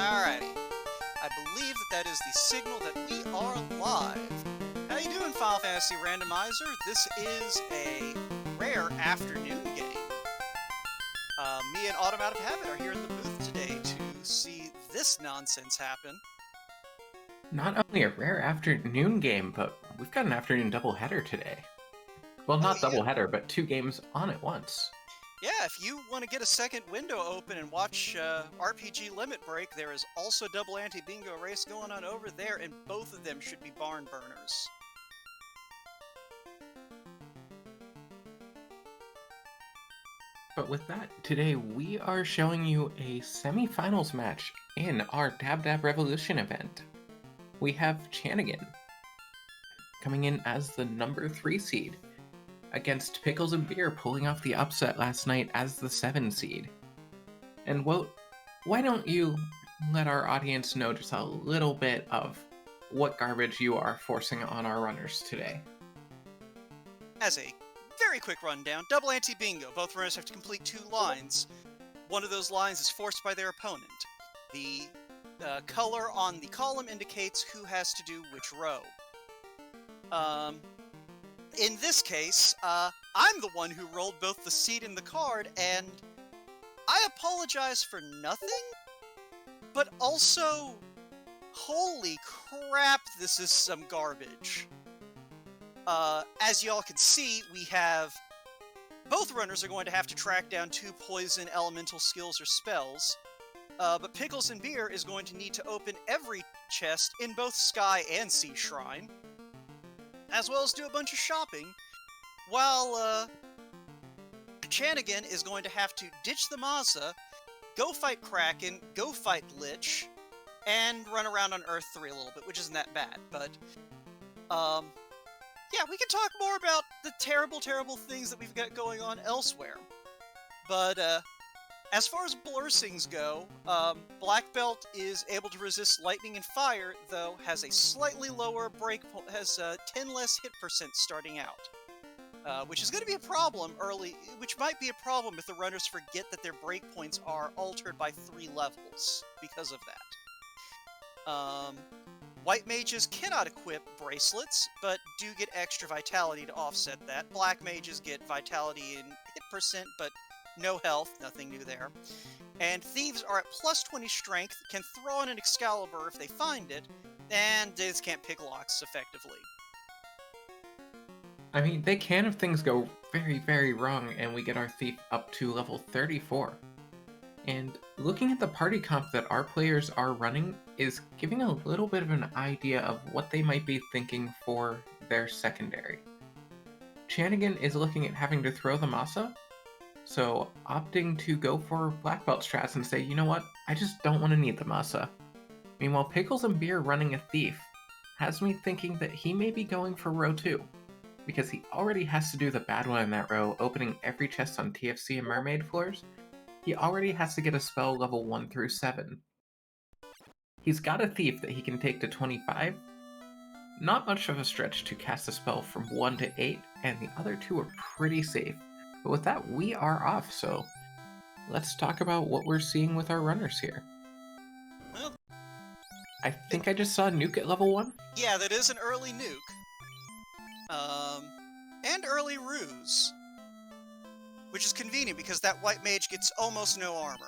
Alrighty. I believe that is the signal that we are live. How you doing, Final Fantasy Randomizer? This is a rare afternoon game. Me and Autumn Out of Habit are here in the booth today to see this nonsense happen. Not only a rare afternoon game, but we've got an afternoon doubleheader today. Well, not doubleheader, but two games on at once. Yeah, if you want to get a second window open and watch RPG Limit Break, there is also a double anti-bingo race going on over there, and both of them should be barn burners. But with that, today we are showing you a semi-finals match in our Dab Dab Revolution event. We have Chanigan coming in as the number 3 seed against Pickles and Beer pulling off the upset last night as the 7 seed. And well, why don't you let our audience know just a little bit of what garbage you are forcing on our runners today? As a very quick rundown, double anti-bingo. Both runners have to complete 2 lines. One of those lines is forced by their opponent. The color on the column indicates who has to do which row. In this case, I'm the one who rolled both the seed and the card, and I apologize for nothing, but also, holy crap, this is some garbage. As y'all can see, we have both runners are going to have to track down 2 poison elemental skills or spells, but Pickles and Beer is going to need to open every chest in both Sky and Sea Shrine, as well as do a bunch of shopping, while Chanigan is going to have to ditch the Mazza, go fight Kraken, go fight Lich, and run around on Earth 3 a little bit, which isn't that bad, but yeah, we can talk more about the terrible, terrible things that we've got going on elsewhere. But, as far as blursings go, Black Belt is able to resist lightning and fire, though has a slightly lower breakpoint, has 10 less hit percent starting out. Which is going to be a problem early, which might be a problem if the runners forget that their breakpoints are altered by 3 levels because of that. White mages cannot equip bracelets, but do get extra vitality to offset that. Black mages get vitality and hit percent, but no health, nothing new there. And thieves are at plus 20 strength, can throw on an Excalibur if they find it, and they just can't pick locks effectively. I mean, they can if things go very, very wrong and we get our thief up to level 34. And looking at the party comp that our players are running is giving a little bit of an idea of what they might be thinking for their secondary. Chanigan is looking at having to throw the Masa, so opting to go for Black Belt strats and say, you know what, I just don't want to need the Masa. Meanwhile, Pickles and Beer running a thief has me thinking that he may be going for row 2, because he already has to do the bad one in that row, opening every chest on TFC and Mermaid floors. He already has to get a spell level 1 through 7. He's got a thief that he can take to 25. Not much of a stretch to cast a spell from 1 to 8, and the other 2 are pretty safe. But with that, we are off, so let's talk about what we're seeing with our runners here. Well, I think I just saw a nuke at level 1? Yeah, that is an early nuke. And early ruse. Which is convenient because that white mage gets almost no armor.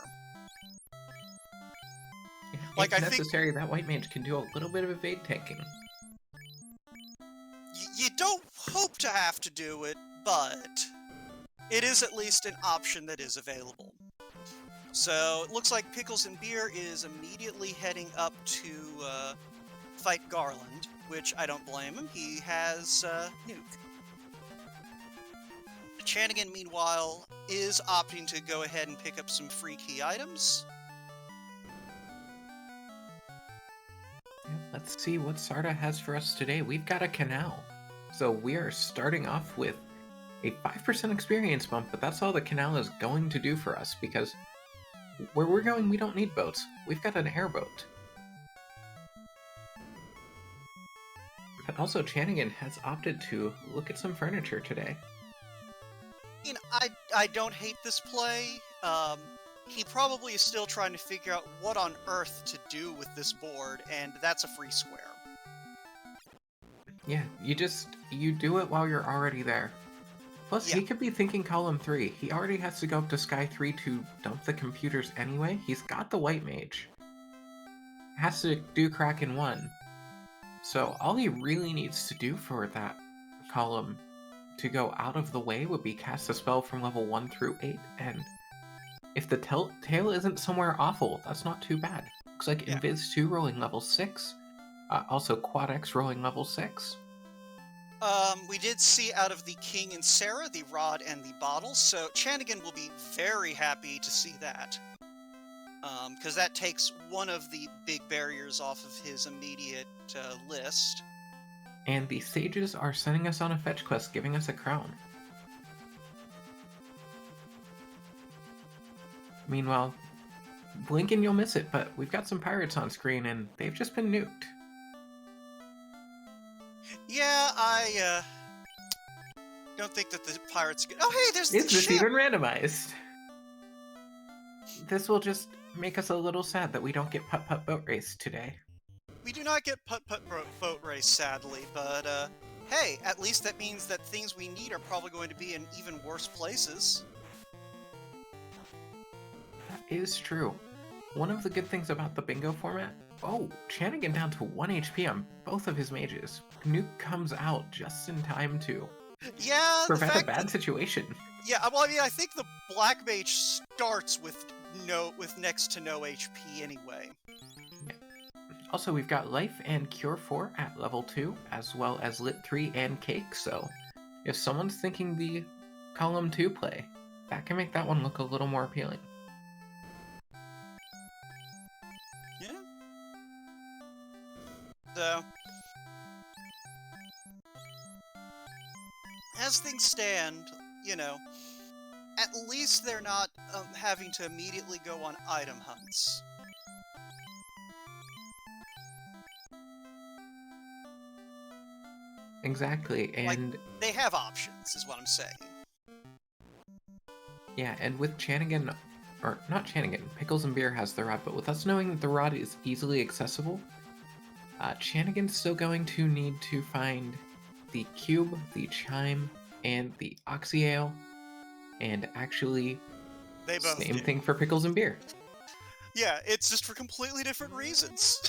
Like, if necessary, that white mage can do a little bit of evade tanking. You don't hope to have to do it, but it is at least an option that is available. So it looks like Pickles and Beer is immediately heading up to fight Garland, which I don't blame him. He has nuke. Chanigan, meanwhile, is opting to go ahead and pick up some free key items. Let's see what Sarda has for us today. We've got a canal. So we are starting off with a 5% experience bump, but that's all the canal is going to do for us, because where we're going, we don't need boats. We've got an airboat. But also, Chanigan has opted to look at some furniture today. I don't hate this play. he probably is still trying to figure out what on earth to do with this board, and that's a free square. Yeah, you do it while you're already there. Plus, Yeah. he could be thinking column 3. He already has to go up to Sky 3 to dump the computers anyway. He's got the White Mage. Has to do Kraken 1. So all he really needs to do for that column to go out of the way would be cast a spell from level 1 through 8, and if the tail isn't somewhere awful, that's not too bad. Looks like Yeah. Invis 2 rolling level 6, also Quad X rolling level 6. We did see out of the King and Sarah, the Rod and the Bottle, so Chanigan will be very happy to see that. Because that takes one of the big barriers off of his immediate list. And the Sages are sending us on a fetch quest, giving us a crown. Meanwhile, blink and you'll miss it, but we've got some pirates on screen and they've just been nuked. Yeah, I don't think that the pirates... Oh, hey, there's the Is this ship! even randomized? This will just make us a little sad that we don't get putt-putt boat race today. We do not get putt-putt boat race, sadly, but hey, at least that means that things we need are probably going to be in even worse places. That is true. One of the good things about the bingo format... Oh, Chanigan down to 1 HP on both of his mages. Nuke comes out just in time to prevent a bad situation. Yeah, well, I mean, I think the Black Mage starts with next to no HP anyway. Yeah. Also, we've got Life and Cure 4 at level 2, as well as Lit 3 and Cake, so if someone's thinking the column 2 play, that can make that one look a little more appealing. Yeah. So, as things stand, you know, at least they're not having to immediately go on item hunts. Exactly, and... Like, they have options, is what I'm saying. Yeah, and with Chanigan, or not Chanigan, Pickles and Beer has the rod, but with us knowing that the rod is easily accessible, Chanigan's still going to need to find the cube, the chime, and the oxyale, and actually, They both same do. thing for Pickles and Beer. Yeah, it's just for completely different reasons.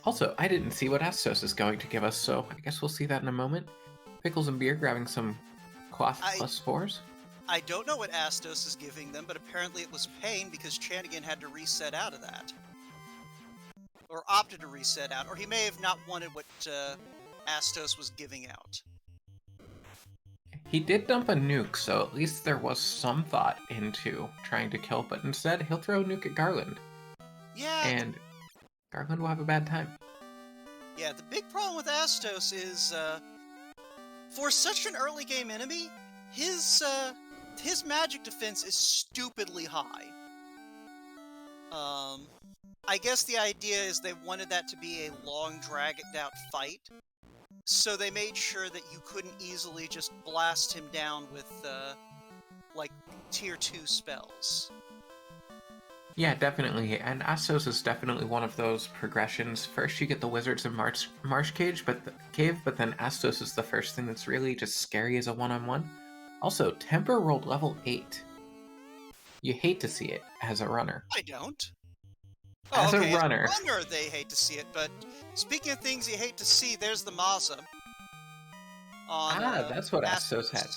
Also, I didn't see what Astos is going to give us, so I guess we'll see that in a moment. Pickles and Beer grabbing some cloth plus 4s. I don't know what Astos is giving them, but apparently it was pain because Chanigan had to reset out of that. Or opted to reset out, or he may have not wanted what Astos was giving out. He did dump a nuke, so at least there was some thought into trying to kill, but instead he'll throw a nuke at Garland. Yeah. And Garland will have a bad time. Yeah, the big problem with Astos is, for such an early game enemy, his magic defense is stupidly high. I guess the idea is they wanted that to be a long, dragged-out fight, so they made sure that you couldn't easily just blast him down with, like, tier 2 spells. Yeah, definitely, and Astos is definitely one of those progressions. First you get the Wizards of Marsh Cave, but then Astos is the first thing that's really just scary as a one-on-one. Also, Temper rolled level 8. You hate to see it as a runner. I don't. As okay, a runner. As a runner, they hate to see it, but speaking of things you hate to see, there's the Maza. That's what Astos had.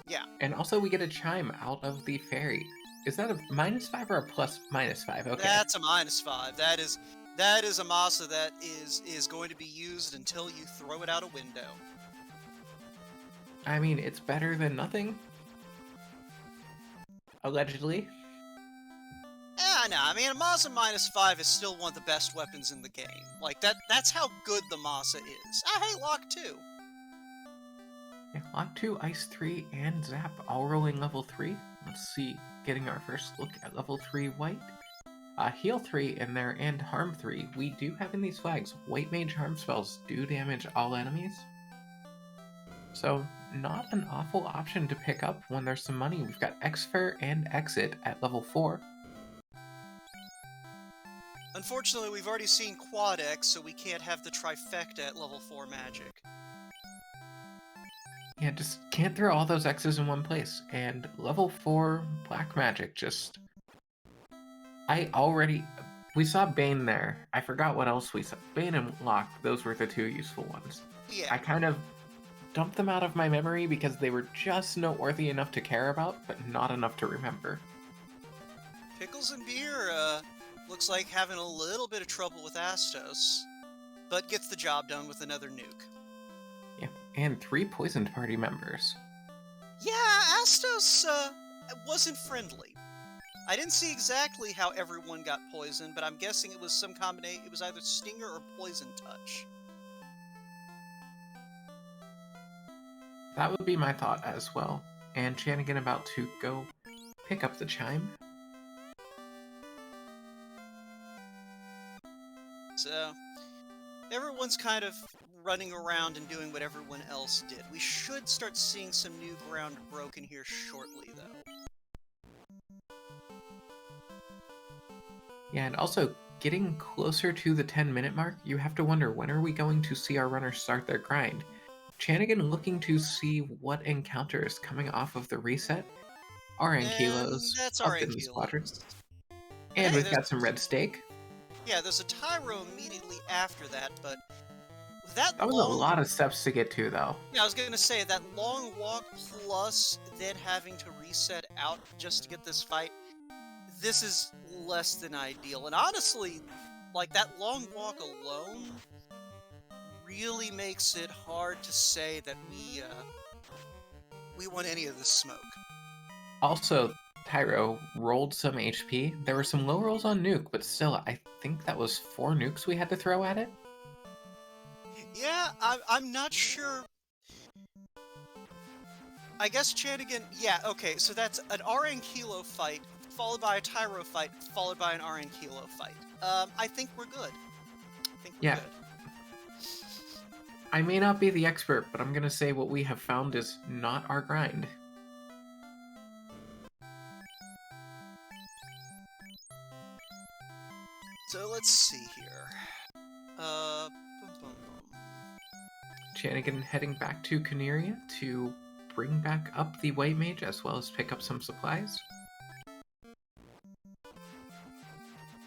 Yeah. And also we get a chime out of the fairy. Is that a -5 or a +5? Okay. That's a -5. That is a Maza that is going to be used until you throw it out a window. I mean, it's better than nothing. Allegedly. Yeah, no, I mean, a Maza -5 is still one of the best weapons in the game. Like, that's how good the Maza is. Ah, hey, Lock 2. Yeah, Lock 2, Ice 3, and Zap all rolling level 3. Let's see, getting our first look at level 3 White. Heal 3 in there and Harm 3. We do have in these flags, White Mage Harm spells do damage all enemies. So, not an awful option to pick up when there's some money. We've got Exfer and Exit at level 4. Unfortunately, we've already seen Quad X, so we can't have the trifecta at level 4 magic. Yeah, just can't throw all those X's in one place. And level 4 black magic just... We saw Bane there. I forgot what else we saw. Bane and Locke, those were the two useful ones. Yeah. I kind of dumped them out of my memory because they were just noteworthy enough to care about, but not enough to remember. Pickles and Beer, looks like having a little bit of trouble with Astos, but gets the job done with another nuke. Yeah, and 3 poisoned party members. Yeah, Astos, wasn't friendly. I didn't see exactly how everyone got poisoned, but I'm guessing it was some combination. It was either Stinger or Poison Touch. That would be my thought as well. And Chanigan about to go pick up the chime. So, everyone's kind of running around and doing what everyone else did. We should start seeing some new ground broken here shortly, though. Yeah, and also getting closer to the 10-minute mark, you have to wonder, when are we going to see our runners start their grind? Chanigan looking to see what encounter is coming off of the reset. RN And kilos that's up RN in the squadron. kilos. And Hey, we've got some red steak. Yeah, there's a Tyro immediately after that, but that was a lot of steps to get to, though. Yeah, I was gonna say, that long walk plus then having to reset out just to get this fight, this is less than ideal. And honestly, like, that long walk alone really makes it hard to say that we want any of this smoke. Also, Tyro rolled some HP. There were some low rolls on nuke, but still, I think that was 4 nukes we had to throw at it. Yeah, I'm not sure. I guess Chanigan... Yeah, okay, so that's an RN Kilo fight, followed by a Tyro fight, followed by an RN Kilo fight. I think we're good. Good. I may not be the expert, but I'm gonna say what we have found is not our grind. So let's see here. Boom, boom, boom. Chanigan heading back to Caneria to bring back up the White Mage as well as pick up some supplies.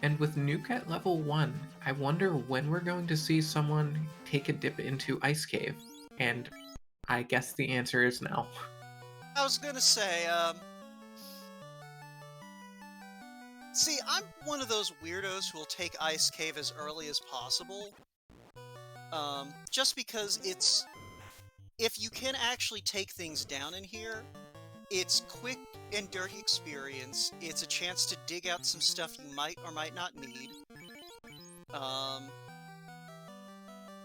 And with Nuke at level 1, I wonder when we're going to see someone take a dip into Ice Cave. And I guess the answer is no. I was gonna say, see, I'm one of those weirdos who will take Ice Cave as early as possible. Just because it's... If you can actually take things down in here, it's quick and dirty experience. It's a chance to dig out some stuff you might or might not need.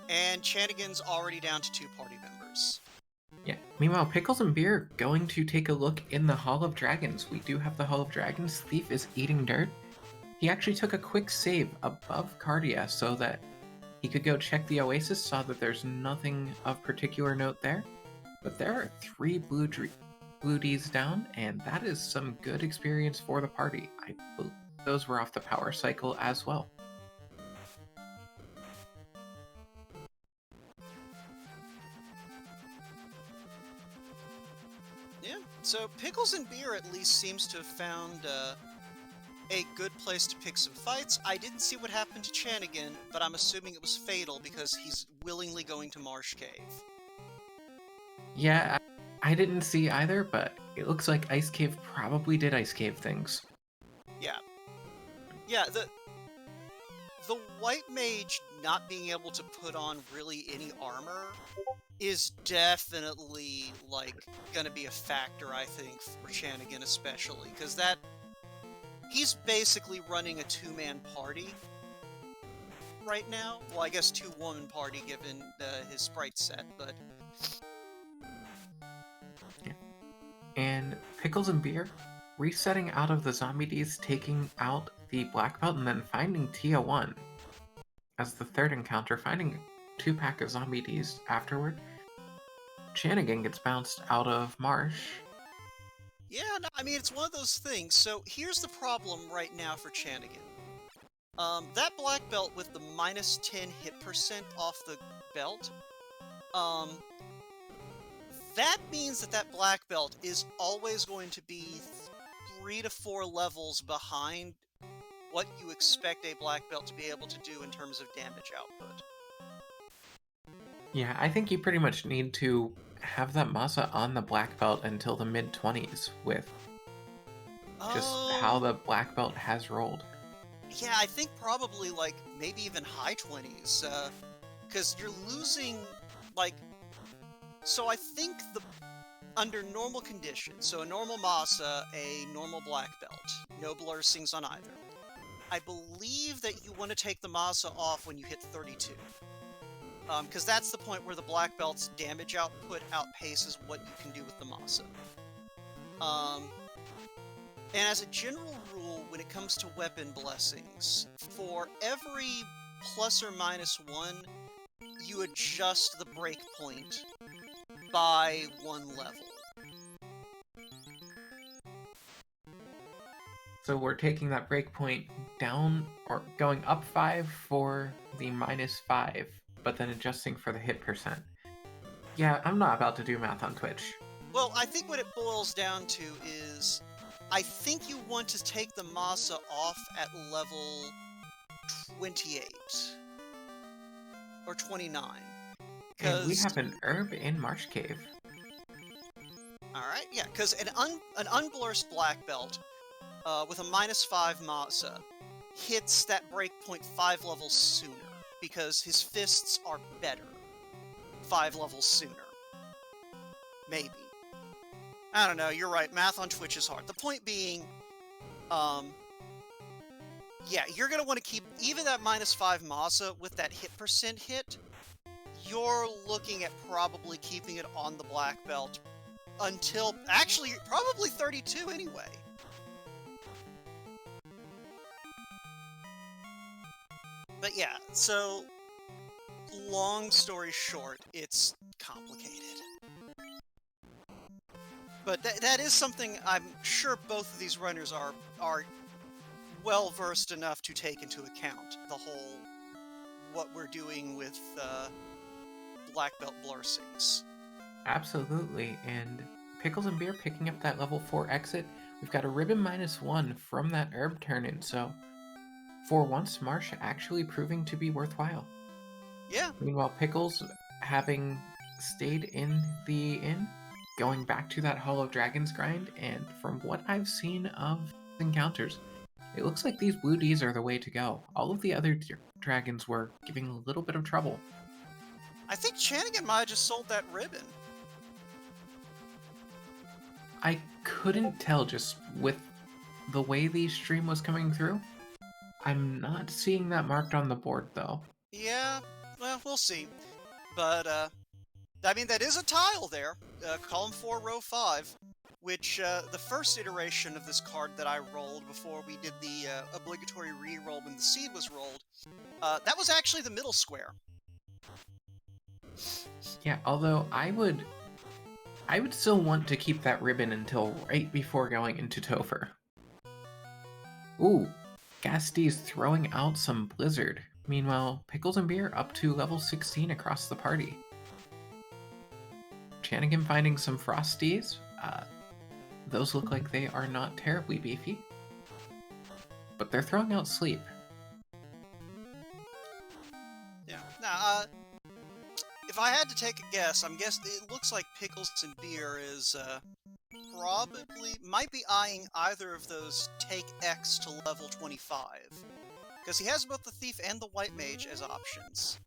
And Chanigan's already down to 2 party members. Yeah. Meanwhile, Pickles and Beer going to take a look in the Hall of Dragons. We do have the Hall of Dragons. Thief is eating dirt. He actually took a quick save above Cardia so that he could go check the Oasis, saw that there's nothing of particular note there. But there are 3 blue Ds down, and that is some good experience for the party. I believe those were off the power cycle as well. Yeah, so Pickles and Beer at least seems to have found a good place to pick some fights. I didn't see what happened to Chanigan, but I'm assuming it was fatal because he's willingly going to Marsh Cave. Yeah, I didn't see either, but it looks like Ice Cave probably did Ice Cave things. Yeah. Yeah, the White Mage not being able to put on really any armor is definitely, like, gonna be a factor, I think, for Chanigan especially, because he's basically running a 2-man party right now. Well, I guess 2-woman party given his sprite set, but... Yeah. And Pickles and Beer resetting out of the Zombie Ds, taking out the Black Belt, and then finding Tia 1 as the third encounter, finding 2-pack of Zombie Ds afterward. Chanigan gets bounced out of Marsh. Yeah, no, I mean, it's one of those things. So here's the problem right now for Chanigan. That black belt with the minus 10 hit percent off the belt, um, that means that that black belt is always going to be 3 to 4 levels behind what you expect a black belt to be able to do in terms of damage output. Yeah, I think you pretty much need to have that Masa on the black belt until the mid-20s with just how the black belt has rolled. Yeah, I think probably, like, maybe even high 20s, because you're losing, like... So I think under normal conditions, so a normal Masa, a normal black belt, no blurstings on either, I believe that you want to take the Masa off when you hit 32. Because that's the point where the black belt's damage output outpaces what you can do with the Masa. And as a general rule, when it comes to weapon blessings, for every plus or minus 1, you adjust the breakpoint by 1 level. So we're taking that breakpoint down, or going up 5 for the -5, but then adjusting for the hit percent. Yeah, I'm not about to do math on Twitch. Well, I think what it boils down to is, I think you want to take the Masa off at level 28 or 29. And we have an herb in Marsh Cave. Alright, yeah, because an unblurst black belt with a -5 Masa hits that breakpoint 5 levels sooner, because his fists are better 5 levels sooner. Maybe. I don't know, you're right, math on Twitch is hard. The point being, yeah, you're going to want to keep, even that -5 Masa with that hit percent hit, you're looking at probably keeping it on the black belt until, actually, probably 32 anyway. But yeah, so, long story short, it's complicated. But that is something I'm sure both of these runners are well-versed enough to take into account, the whole, what we're doing with black belt blurstings. Absolutely, and Pickles and Beer picking up that level 4 exit. We've got a ribbon -1 from that herb turn-in, so for once, Marsh actually proving to be worthwhile. Yeah. Meanwhile, Pickles, having stayed in the inn, going back to that Hall of Dragons grind, and from what I've seen of encounters, it looks like these blue Ds are the way to go. All of the other dragons were giving a little bit of trouble. I think Chanigan might have just sold that ribbon. I couldn't tell just with the way the stream was coming through. I'm not seeing that marked on the board, though. Yeah, well, we'll see. But, I mean, that is a tile there. Column 4, row 5. Which, the first iteration of this card that I rolled before we did the obligatory re-roll when the seed was rolled, that was actually the middle square. Yeah, although I would still want to keep that ribbon until right before going into Topher. Ooh, Gasty's throwing out some Blizzard. Meanwhile, Pickles and Beer up to level 16 across the party. Chanigan finding some Frosties. Those look like they are not terribly beefy. But they're throwing out Sleep. Yeah. Now, if I had to take a guess, I'm guessing it looks like Pickles and Beer is, probably, might be eyeing either of those take X to level 25. Because he has both the Thief and the White Mage as options.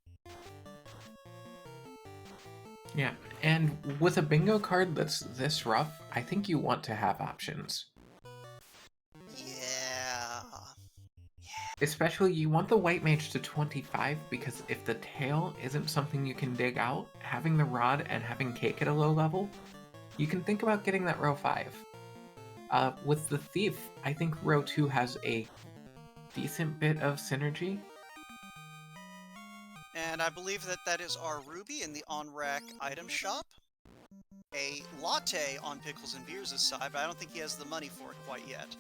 Yeah, and with a bingo card that's this rough, I think you want to have options. Yeah. Especially, you want the White Mage to 25, because if the tail isn't something you can dig out, having the Rod and having Cake at a low level, you can think about getting that row 5. With the Thief, I think row 2 has a decent bit of synergy. And I believe that that is our Ruby in the on-rack item shop. A latte on Pickles and Beers' side, but I don't think he has the money for it quite yet.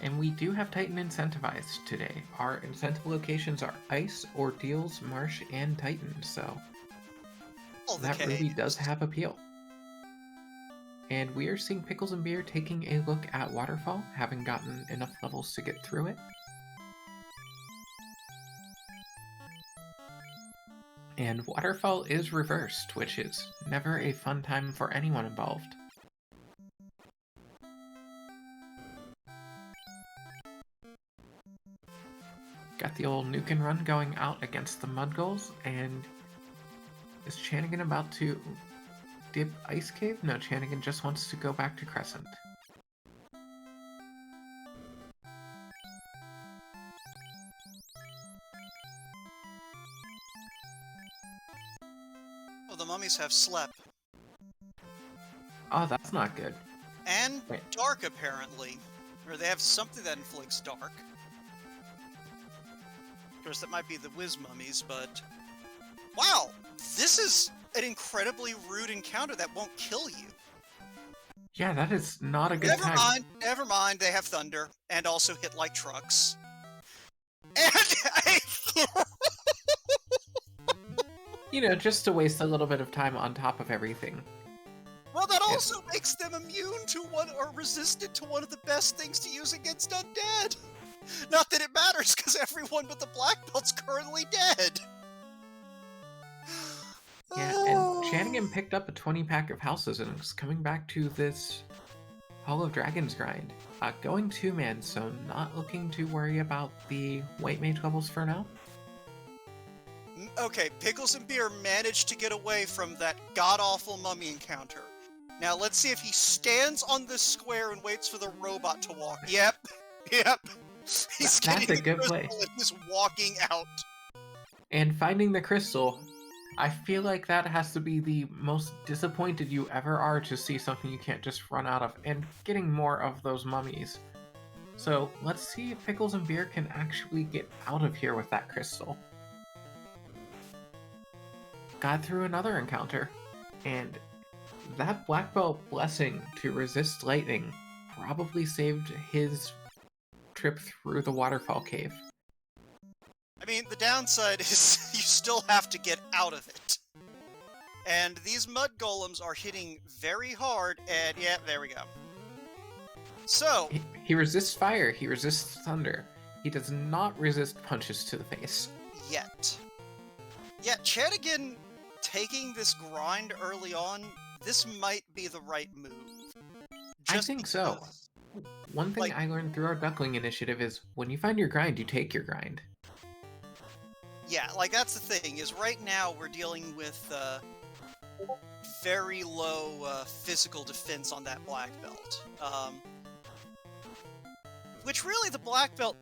And we do have Titan incentivized today. Our incentive locations are Ice, Ordeals, Marsh, and Titan, so All the that ruby does Ks. have appeal. And we are seeing Pickles and Beer taking a look at Waterfall, having gotten enough levels to get through it. And Waterfall is reversed, which is never a fun time for anyone involved. Got the old nuke and run going out against the Mud Goals, and is Chanigan about to dip Ice Cave? No, Chanigan just wants to go back to Crescent. Oh, the mummies have Slep. Oh, that's not good. And Wait. Dark, apparently. Or they have something that inflicts Dark. Of course, that might be the Wiz mummies, but... Wow! This is an incredibly rude encounter that won't kill you. Yeah, that is not a good time. Never mind, they have Thunder, and also hit like trucks. And You know, just to waste a little bit of time on top of everything. well, that also makes them immune to one, or resistant to one of the best things to use against undead. Not that it matters, because everyone but the black belt's currently dead. Yeah, and Chanigan picked up a 20-pack of houses and is coming back to this Hall of Dragons grind. Going 2-man, so not looking to worry about the white mage levels for now. Okay, Pickles and Beer managed to get away from that god-awful mummy encounter. Now let's see if he stands on this square and waits for the robot to walk. Yep. He's That's getting a good the play. crystal and he's walking out. And finding the crystal, I feel like that has to be the most disappointed you ever are to see something you can't just run out of, and getting more of those mummies. So let's see if Pickles and Beer can actually get out of here with that crystal. Got through another encounter, and that black belt blessing to resist lightning probably saved his trip through the waterfall cave. I mean, the downside is you still have to get out of it. And these mud golems are hitting very hard, and yeah, there we go. So... He resists fire, he resists thunder. He does not resist punches to the face. Yet. Yeah, Chanigan taking this grind early on, this might be the right move. I think so. One thing I learned through our Duckling initiative is when you find your grind, you take your grind. Yeah, like that's the thing, is right now we're dealing with very low physical defense on that black belt. Which really the black belt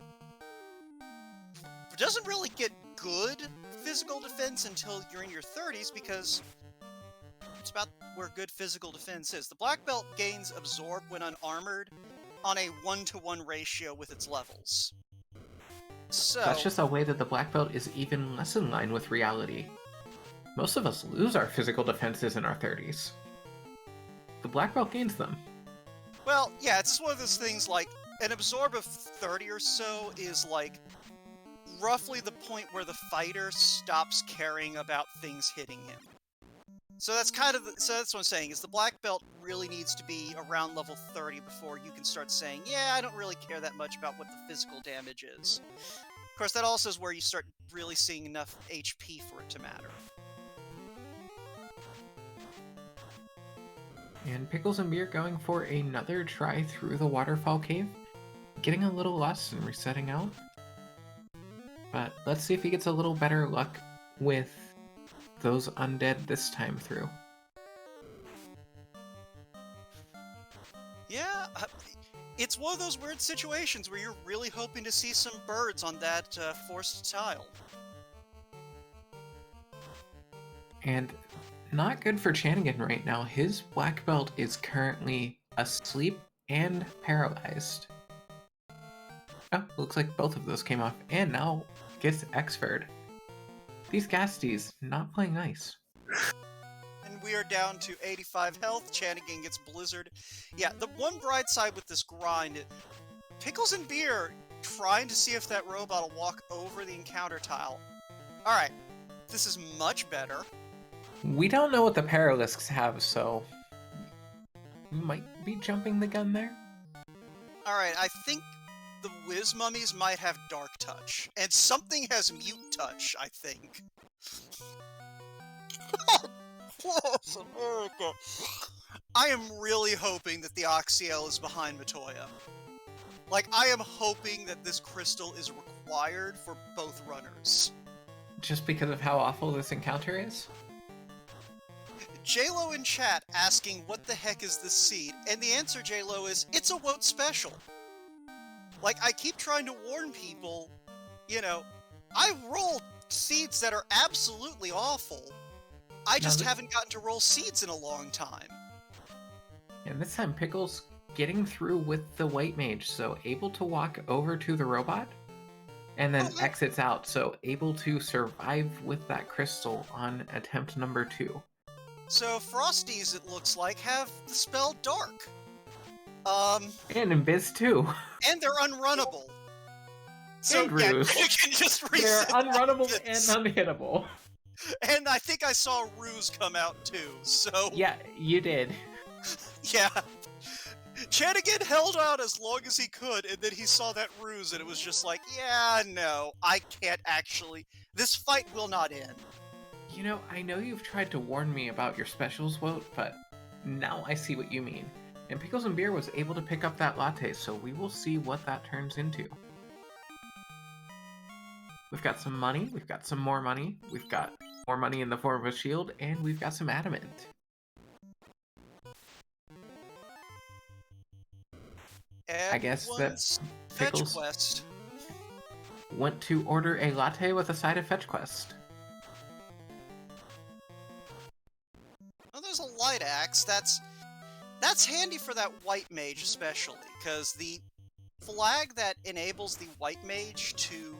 doesn't really get good physical defense until you're in your 30s, because it's about where good physical defense is. The black belt gains absorb when unarmored on a 1-to-1 ratio with its levels. So that's just a way that the black belt is even less in line with reality. Most of us lose our physical defenses in our 30s. The black belt gains them. Well, yeah, it's just one of those things, like, an absorb of 30 or so is, like, roughly the point where the fighter stops caring about things hitting him. So that's kind of so that's what I'm saying, is the black belt really needs to be around level 30 before you can start saying, yeah, I don't really care that much about what the physical damage is. Of course, that also is where you start really seeing enough HP for it to matter. And Pickles and Beer going for another try through the waterfall cave. Getting a little lost and resetting out. But let's see if he gets a little better luck with those undead this time through. Yeah, it's one of those weird situations where you're really hoping to see some birds on that forced tile. And not good for Chanigan right now. His black belt is currently asleep and paralyzed. Oh, looks like both of those came off, and now gets X-Furred. These Gasties not playing nice. And we are down to 85 health. Chanigan gets Blizzard. Yeah, the one bright side with this grind, Pickles and Beer trying to see if that robot will walk over the encounter tile. Alright, this is much better. We don't know what the Paralisks have, so we might be jumping the gun there. Alright, I think the Whiz Mummies might have Dark Touch. And something has Mute Touch, I think. Yes, America! I am really hoping that the Oxyel is behind Matoya. Like, I am hoping that this crystal is required for both runners. Just because of how awful this encounter is? JLo in chat asking what the heck is this seed, and the answer, JLo, is it's a Wote special. Like, I keep trying to warn people, you know, I roll seeds that are absolutely awful. I just haven't gotten to roll seeds in a long time. And this time Pickles getting through with the White Mage, so able to walk over to the robot, and then exits out, so able to survive with that crystal on attempt number 2. So Frosties, it looks like, have the spell Dark. And in Biz too. And they're unrunnable. So And Ruse. yeah, you can just They're reset unrunnable this. and unhittable. And I think I saw Ruse come out too, so... Yeah, you did. Yeah. Chanigan held out as long as he could, and then he saw that Ruse, and it was just like, yeah, no, I can't actually... This fight will not end. You know, I know you've tried to warn me about your specials, Wote, but now I see what you mean. And Pickles and Beer was able to pick up that latte, so we will see what that turns into. We've got some money, we've got some more money, we've got more money in the form of a shield, and we've got some adamant. I guess that Pickles quest went to order a latte with a side of fetch quest. Oh, there's a light axe. That's handy for that white mage especially, because the flag that enables the white mage to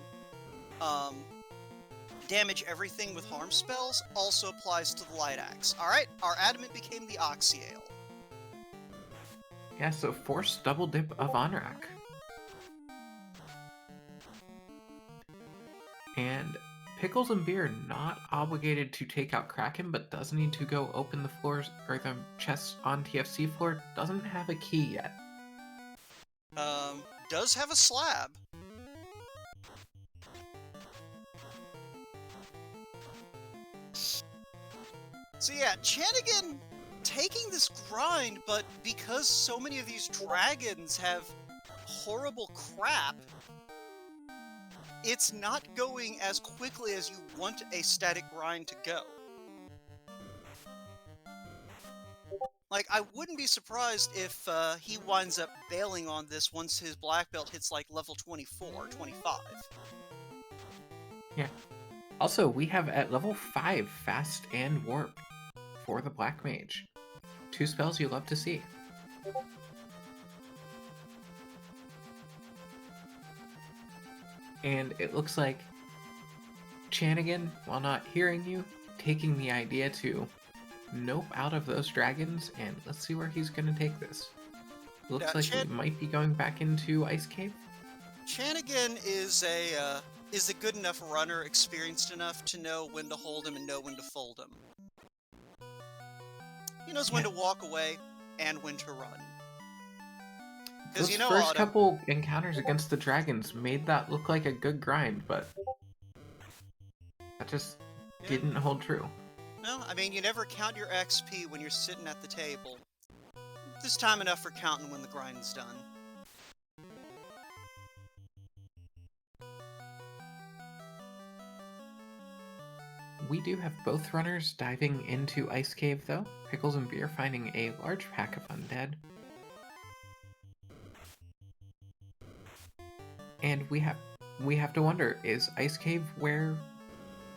damage everything with harm spells also applies to the light axe. Alright, our adamant became the Oxyale. Yeah, so forced double dip of Onrak. And Pickles and Beer not obligated to take out Kraken, but does need to go open the floors or the chest on TFC floor. Doesn't have a key yet. Does have a slab. So yeah, Chanigan taking this grind, but because so many of these dragons have horrible crap, it's not going as quickly as you want a static grind to go. Like, I wouldn't be surprised if he winds up bailing on this once his black belt hits like level 24, 25. Yeah. Also, we have at level 5 Fast and Warp for the Black Mage. 2 spells you love to see. And it looks like Chanigan, while not hearing you, taking the idea to nope out of those dragons, and let's see where he's going to take this. Looks like we might be going back into Ice Cave. Chanigan is a good enough runner, experienced enough to know when to hold him and know when to fold him. He knows when to walk away and when to run. Because Those you know, first couple encounters against the dragons made that look like a good grind, but that just didn't hold true. No, I mean, you never count your XP when you're sitting at the table. This time enough for counting when the grind's done. We do have both runners diving into Ice Cave, though. Pickles and Beer finding a large pack of undead. And we have to wonder, is Ice Cave where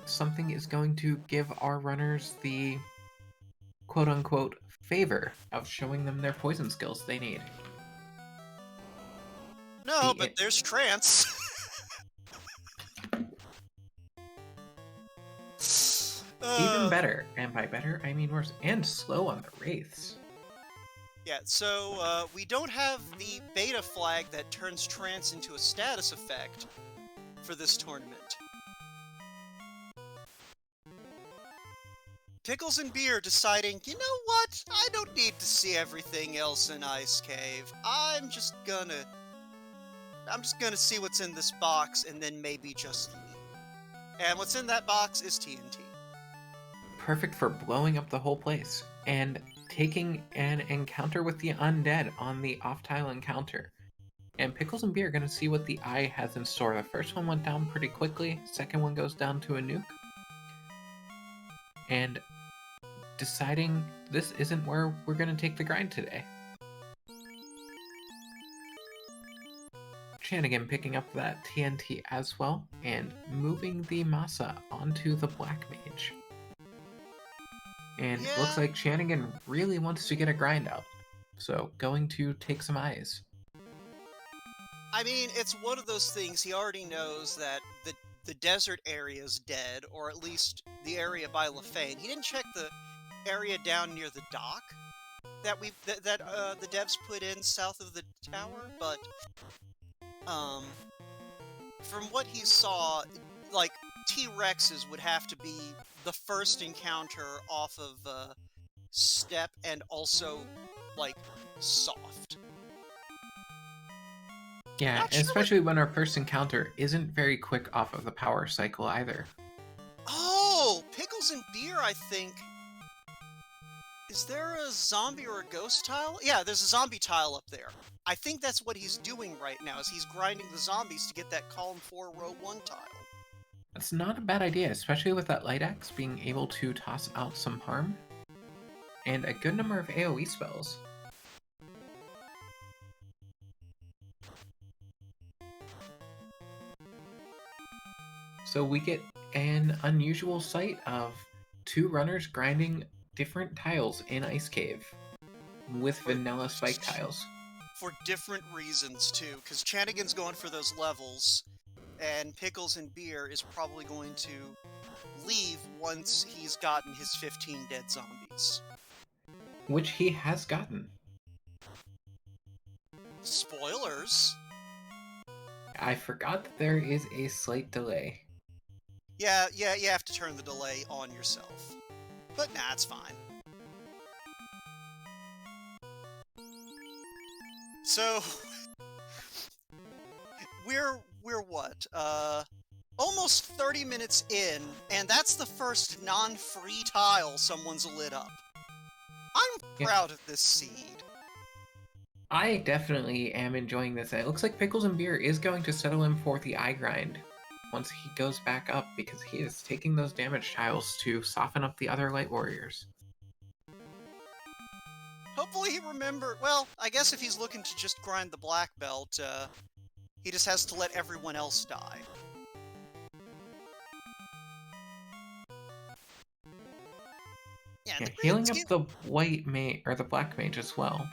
something is going to give our runners the quote-unquote favor of showing them their poison skills they need? No, but there's trance. Even better, and by better I mean worse, and slow on the wraiths. Yeah, so we don't have the beta flag that turns trance into a status effect for this tournament. Pickles and Beer deciding, you know what? I don't need to see everything else in Ice Cave. I'm just gonna see what's in this box and then maybe just leave. And what's in that box is TNT. Perfect for blowing up the whole place and taking an encounter with the undead on the off-tile encounter. And Pickles and Beer are going to see what the eye has in store. The first one went down pretty quickly, second one goes down to a nuke. And deciding this isn't where we're going to take the grind today. Chanigan picking up that TNT as well, and moving the Masa onto the Black Mage. And Yeah. looks like Chanigan really wants to get a grind out, so going to take some eyes. I mean, it's one of those things. He already knows that the desert area is dead, or at least the area by Lefane. He didn't check the area down near the dock that the devs put in south of the tower, but from what he saw, like T-Rexes would have to be the first encounter off of Step, and also like soft. Yeah, Not sure especially when our first encounter isn't very quick off of the power cycle either. Oh, Pickles and Beer, I think. Is there a zombie or a ghost tile? Yeah, there's a zombie tile up there. I think that's what he's doing right now, is he's grinding the zombies to get that column 4 row 1 tile. That's not a bad idea, especially with that light axe being able to toss out some harm. And a good number of AoE spells. So we get an unusual sight of two runners grinding different tiles in Ice Cave with vanilla spike tiles. For different reasons, too, because Chanigan's going for those levels, and Pickles and Beer is probably going to leave once he's gotten his 15 dead zombies. Which he has gotten. Spoilers! I forgot that there is a slight delay. Yeah, you have to turn the delay on yourself. But nah, it's fine. So, we're what? Almost 30 minutes in, and that's the first non-free tile someone's lit up. I'm proud of this seed. I definitely am enjoying this. It looks like Pickles and Beer is going to settle him for the eye grind once he goes back up, because he is taking those damage tiles to soften up the other light warriors. Hopefully he remembered. Well, I guess if he's looking to just grind the black belt, he just has to let everyone else die. Yeah, healing up the white mage or the black mage as well.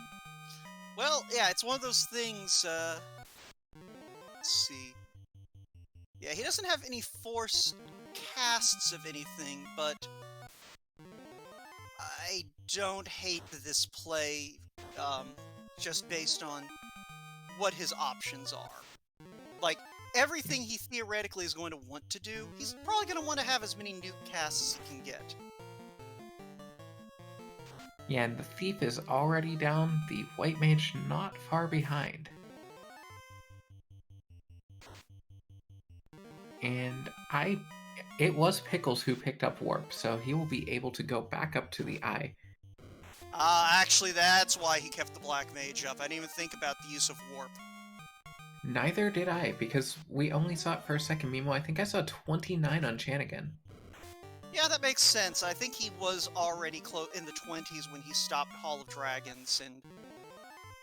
Well, yeah, it's one of those things. Let's see. Yeah, he doesn't have any forced casts of anything, but I don't hate this play, just based on what his options are. Like, everything he theoretically is going to want to do, he's probably going to want to have as many nuke casts as he can get. Yeah, and the thief is already down, the white mage not far behind. And it was Pickles who picked up Warp, so he will be able to go back up to the eye. Actually, that's why he kept the Black Mage up. I didn't even think about the use of Warp. Neither did I, because we only saw it for a second. Meanwhile, I think I saw 29 on Chanigan. Yeah, that makes sense. I think he was already in the 20s when he stopped Hall of Dragons, and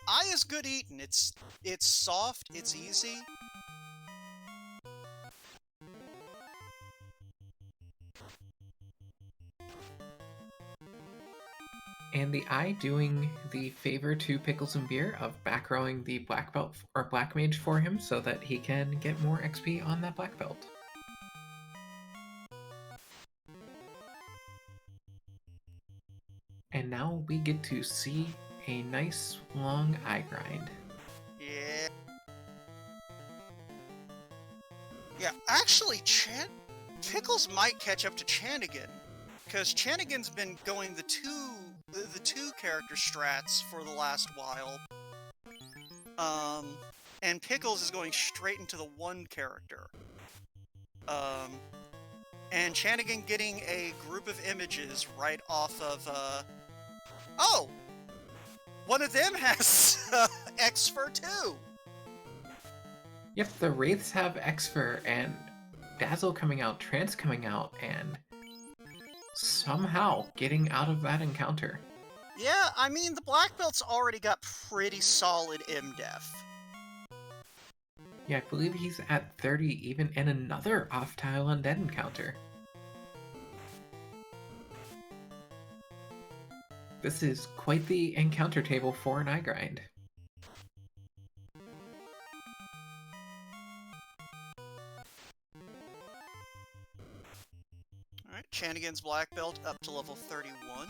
Eye is good eating. It's soft, it's easy. And the Eye doing the favor to Pickles and Beer of back rowing the black belt or black mage for him so that he can get more XP on that black belt. And now we get to see a nice long eye grind. Yeah. Yeah, actually, Pickles might catch up to Chanigan, because Chanigan's been going the two character strats for the last while. And Pickles is going straight into the one character. And Chanigan getting a group of images right off of, oh! One of them has X-Fur too! Yep, the Wraiths have X-Fur, and Dazzle coming out, Trance coming out, and somehow getting out of that encounter. Yeah, I mean, the Black Belt's already got pretty solid MDef. Yeah, I believe he's at 30 even in another off-tile undead encounter. This is quite the encounter table for an eye grind. Alright, Chanigan's Black Belt up to level 31.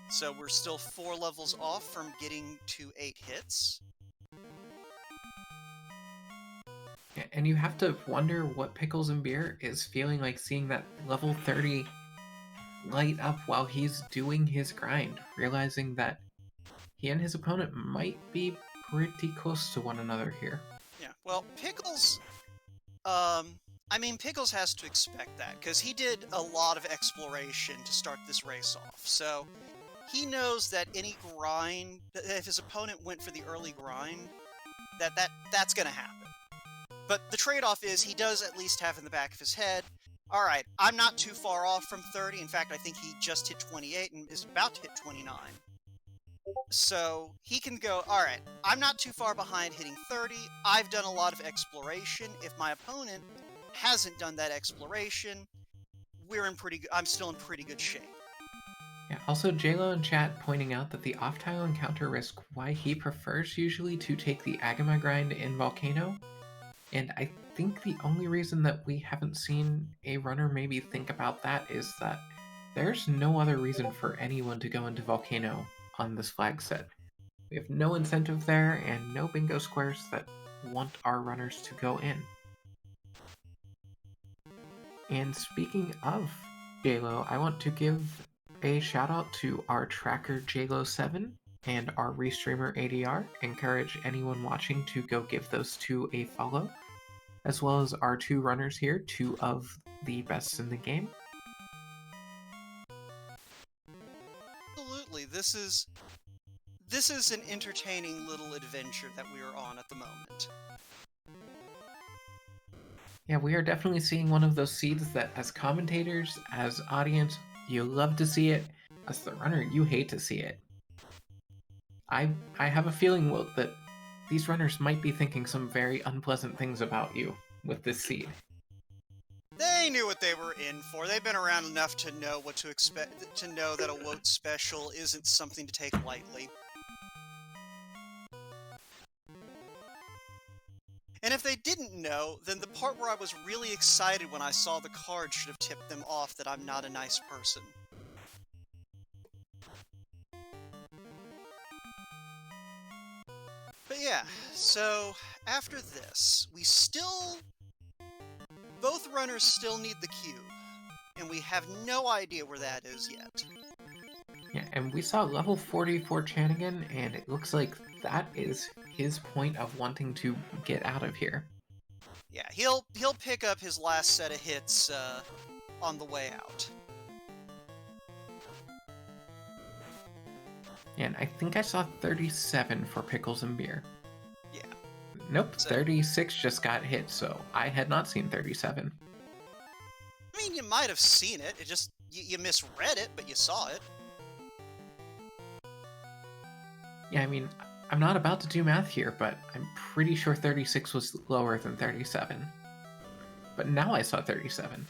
So we're still 4 levels off from getting to 8 hits. Yeah, and you have to wonder what Pickles and Beer is feeling like seeing that level 30 light up while he's doing his grind, realizing that he and his opponent might be pretty close to one another here. Yeah, well, Pickles... Pickles has to expect that, because he did a lot of exploration to start this race off, so he knows that any grind, if his opponent went for the early grind, that's gonna happen. But the trade-off is he does at least have in the back of his head, alright, I'm not too far off from 30, in fact I think he just hit 28 and is about to hit 29. So he can go, alright, I'm not too far behind hitting 30, I've done a lot of exploration, if my opponent hasn't done that exploration, I'm still in pretty good shape. Yeah, also JLo in chat pointing out that the off-tile encounter risk why he prefers usually to take the Agama grind in Volcano, and I think the only reason that we haven't seen a runner maybe think about that is that there's no other reason for anyone to go into Volcano on this flag set. We have no incentive there and no bingo squares that want our runners to go in. And speaking of JLo, I want to give a shout out to our tracker JLo7 and our restreamer ADR. Encourage anyone watching to go give those two a follow, as well as our two runners here, two of the best in the game. Absolutely, this is an entertaining little adventure that we are on at the moment. Yeah, we are definitely seeing one of those seeds that as commentators, as audience, you love to see it. As the runner, you hate to see it. I have a feeling, Will, that these runners might be thinking some very unpleasant things about you with this seed. They knew what they were in for. They've been around enough to know what to expect, to know that a Wote special isn't something to take lightly. And if they didn't know, then the part where I was really excited when I saw the card should have tipped them off that I'm not a nice person. But yeah, so after this, both runners still need the cube, and we have no idea where that is yet. Yeah, and we saw level 44 Chanigan, and it looks like that is his point of wanting to get out of here. Yeah, he'll pick up his last set of hits on the way out. And I think I saw 37 for Pickles and Beer. Yeah. Nope, 36 just got hit, so I had not seen 37. I mean, you might have seen it. It just, you misread it, but you saw it. Yeah, I mean, I'm not about to do math here, but I'm pretty sure 36 was lower than 37. But now I saw 37.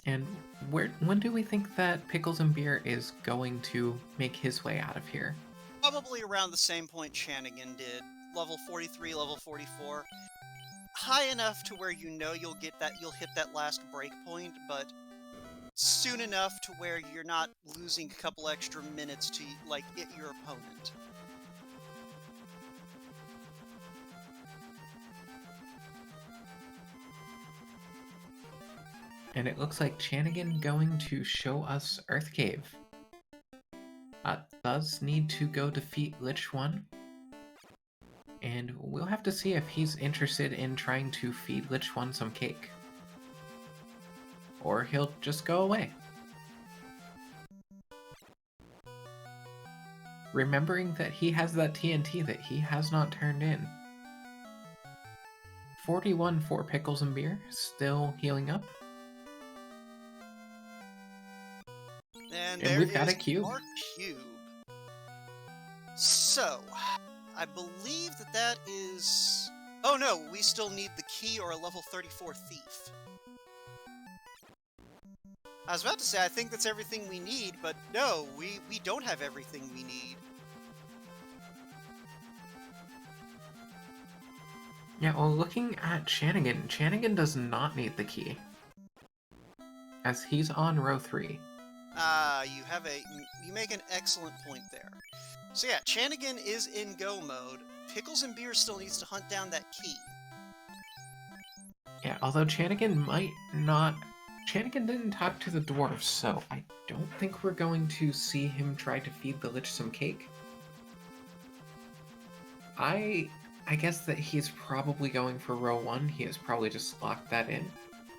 And when do we think that Pickles and Beer is going to make his way out of here? Probably around the same point Chanigan did. Level 43, level 44. High enough to where you know you'll hit that last break point, but soon enough to where you're not losing a couple extra minutes to, like, hit your opponent. And it looks like Chanigan going to show us Earth Cave. Does need to go defeat Lich 1. And we'll have to see if he's interested in trying to feed Lich 1 some cake. Or he'll just go away. Remembering that he has that TNT that he has not turned in. 41 for Pickles and Beer, still healing up. And we've got a cube. Our cube. So, I believe that is... Oh no, we still need the key or a level 34 thief. I was about to say, I think that's everything we need, but no, we don't have everything we need. Yeah, well, looking at Chanigan, Chanigan does not need the key, as he's on row 3. You make an excellent point there. So yeah, Chanigan is in go mode. Pickles and Beer still needs to hunt down that key. Yeah, although Chanigan might not... Chanigan didn't talk to the dwarves, so I don't think we're going to see him try to feed the Lich some cake. I guess that he's probably going for row 1. He has probably just locked that in,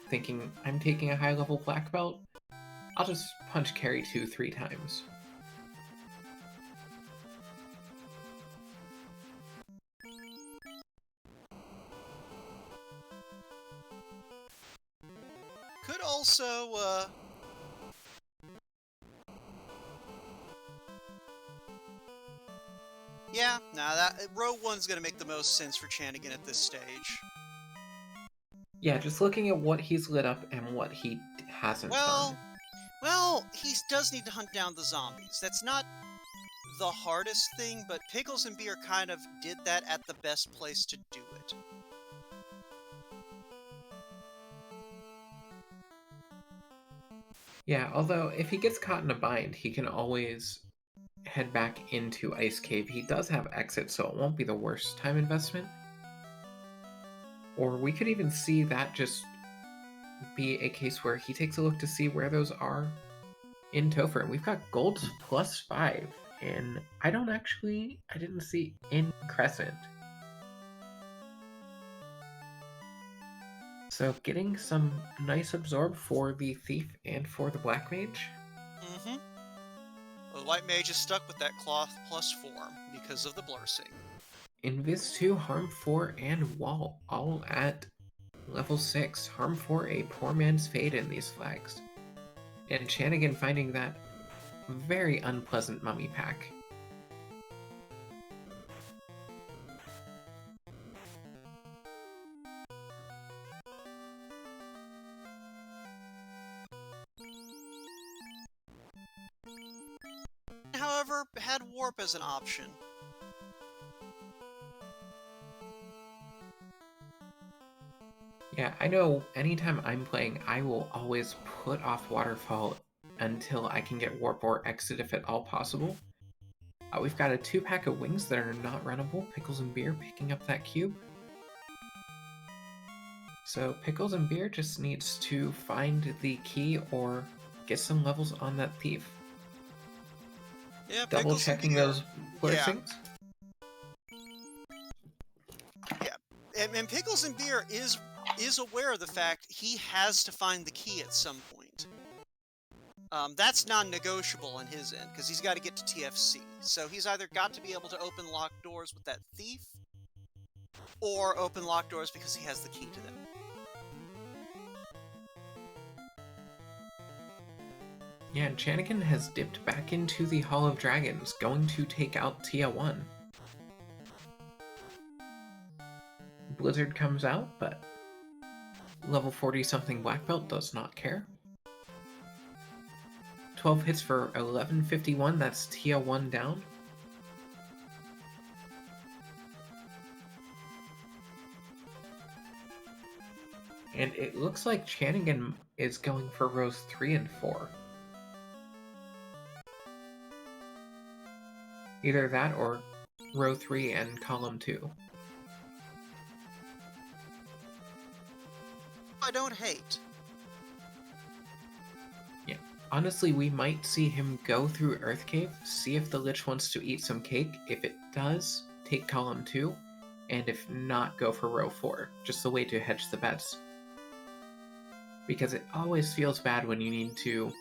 thinking, I'm taking a high-level black belt. I'll just punch carry 2-3 times. Could also, yeah, that row 1's gonna make the most sense for Chanigan at this stage. Yeah, just looking at what he's lit up and what he hasn't done. Well, he does need to hunt down the zombies. That's not the hardest thing, but Pickles and Beer kind of did that at the best place to do it. Yeah, although if he gets caught in a bind, he can always head back into Ice Cave. He does have exit, so it won't be the worst time investment. Or we could even see that just be a case where he takes a look to see where those are in Topher. And we've got golds +5, and I didn't see in Crescent. So getting some nice absorb for the Thief and for the Black Mage. Mm-hmm. Well, the White Mage is stuck with that cloth plus form because of the blursing. Invis 2, Harm 4, and Wall, all at level 6. Harm 4, a poor man's fate in these flags. And Chanigan finding that very unpleasant mummy pack. However, had warp as an option. Yeah, I know anytime I'm playing, I will always put off Waterfall until I can get warp or exit if at all possible. We've got a 2-pack of wings that are not runnable. Pickles and Beer picking up that cube. So Pickles and Beer just needs to find the key or get some levels on that thief. Yeah, Double checking those blessings. Yeah, and Pickles and Beer is aware of the fact he has to find the key at some point. That's non-negotiable on his end, because he's got to get to TFC. So he's either got to be able to open locked doors with that thief, or open locked doors because he has the key to them. Yeah, and Chanigan has dipped back into the Hall of Dragons, going to take out Tia 1. Blizzard comes out, but level 40-something Black Belt does not care. 12 hits for 1151, that's Tia 1 down. And it looks like Chanigan is going for rows 3 and 4. Either that or row 3 and column 2. I don't hate. Yeah. Honestly, we might see him go through Earth Cave, see if the Lich wants to eat some cake. If it does, take column 2, and if not, go for row 4. Just a way to hedge the bets. Because it always feels bad when you need to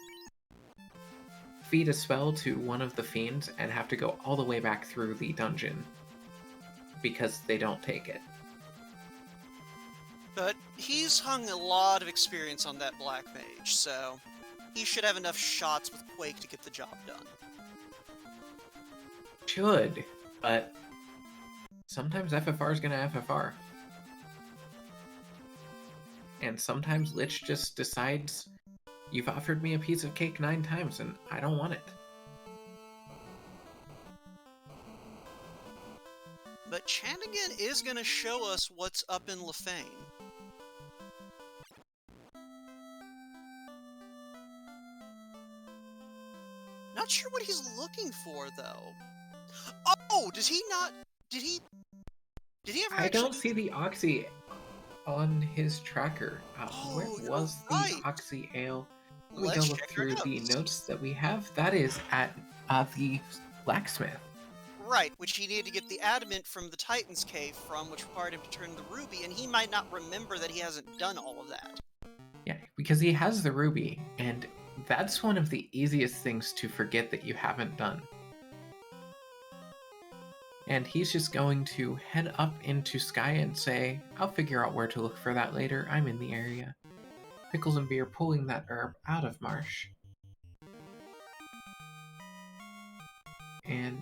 feed a spell to one of the fiends and have to go all the way back through the dungeon because they don't take it. But he's hung a lot of experience on that Black Mage, so he should have enough shots with Quake to get the job done. Should, but sometimes FFR is going to FFR. And sometimes Lich just decides, you've offered me a piece of cake 9 times and I don't want it. But Chanigan is going to show us what's up in Lefane. Not sure what he's looking for, though. Oh, does he not... Did he ever I actually... don't see the Oxy on his tracker. Where was right. the Oxy Ale? Let me Let's go look check our through the notes. notes that we have. That is at the blacksmith. Right, which he needed to get the adamant from the Titan's Cave from, which required him to turn the ruby, and he might not remember that he hasn't done all of that. Yeah, because he has the ruby, and that's one of the easiest things to forget that you haven't done. And he's just going to head up into Sky and say, I'll figure out where to look for that later. I'm in the area. Pickles and Beer pulling that herb out of marsh. And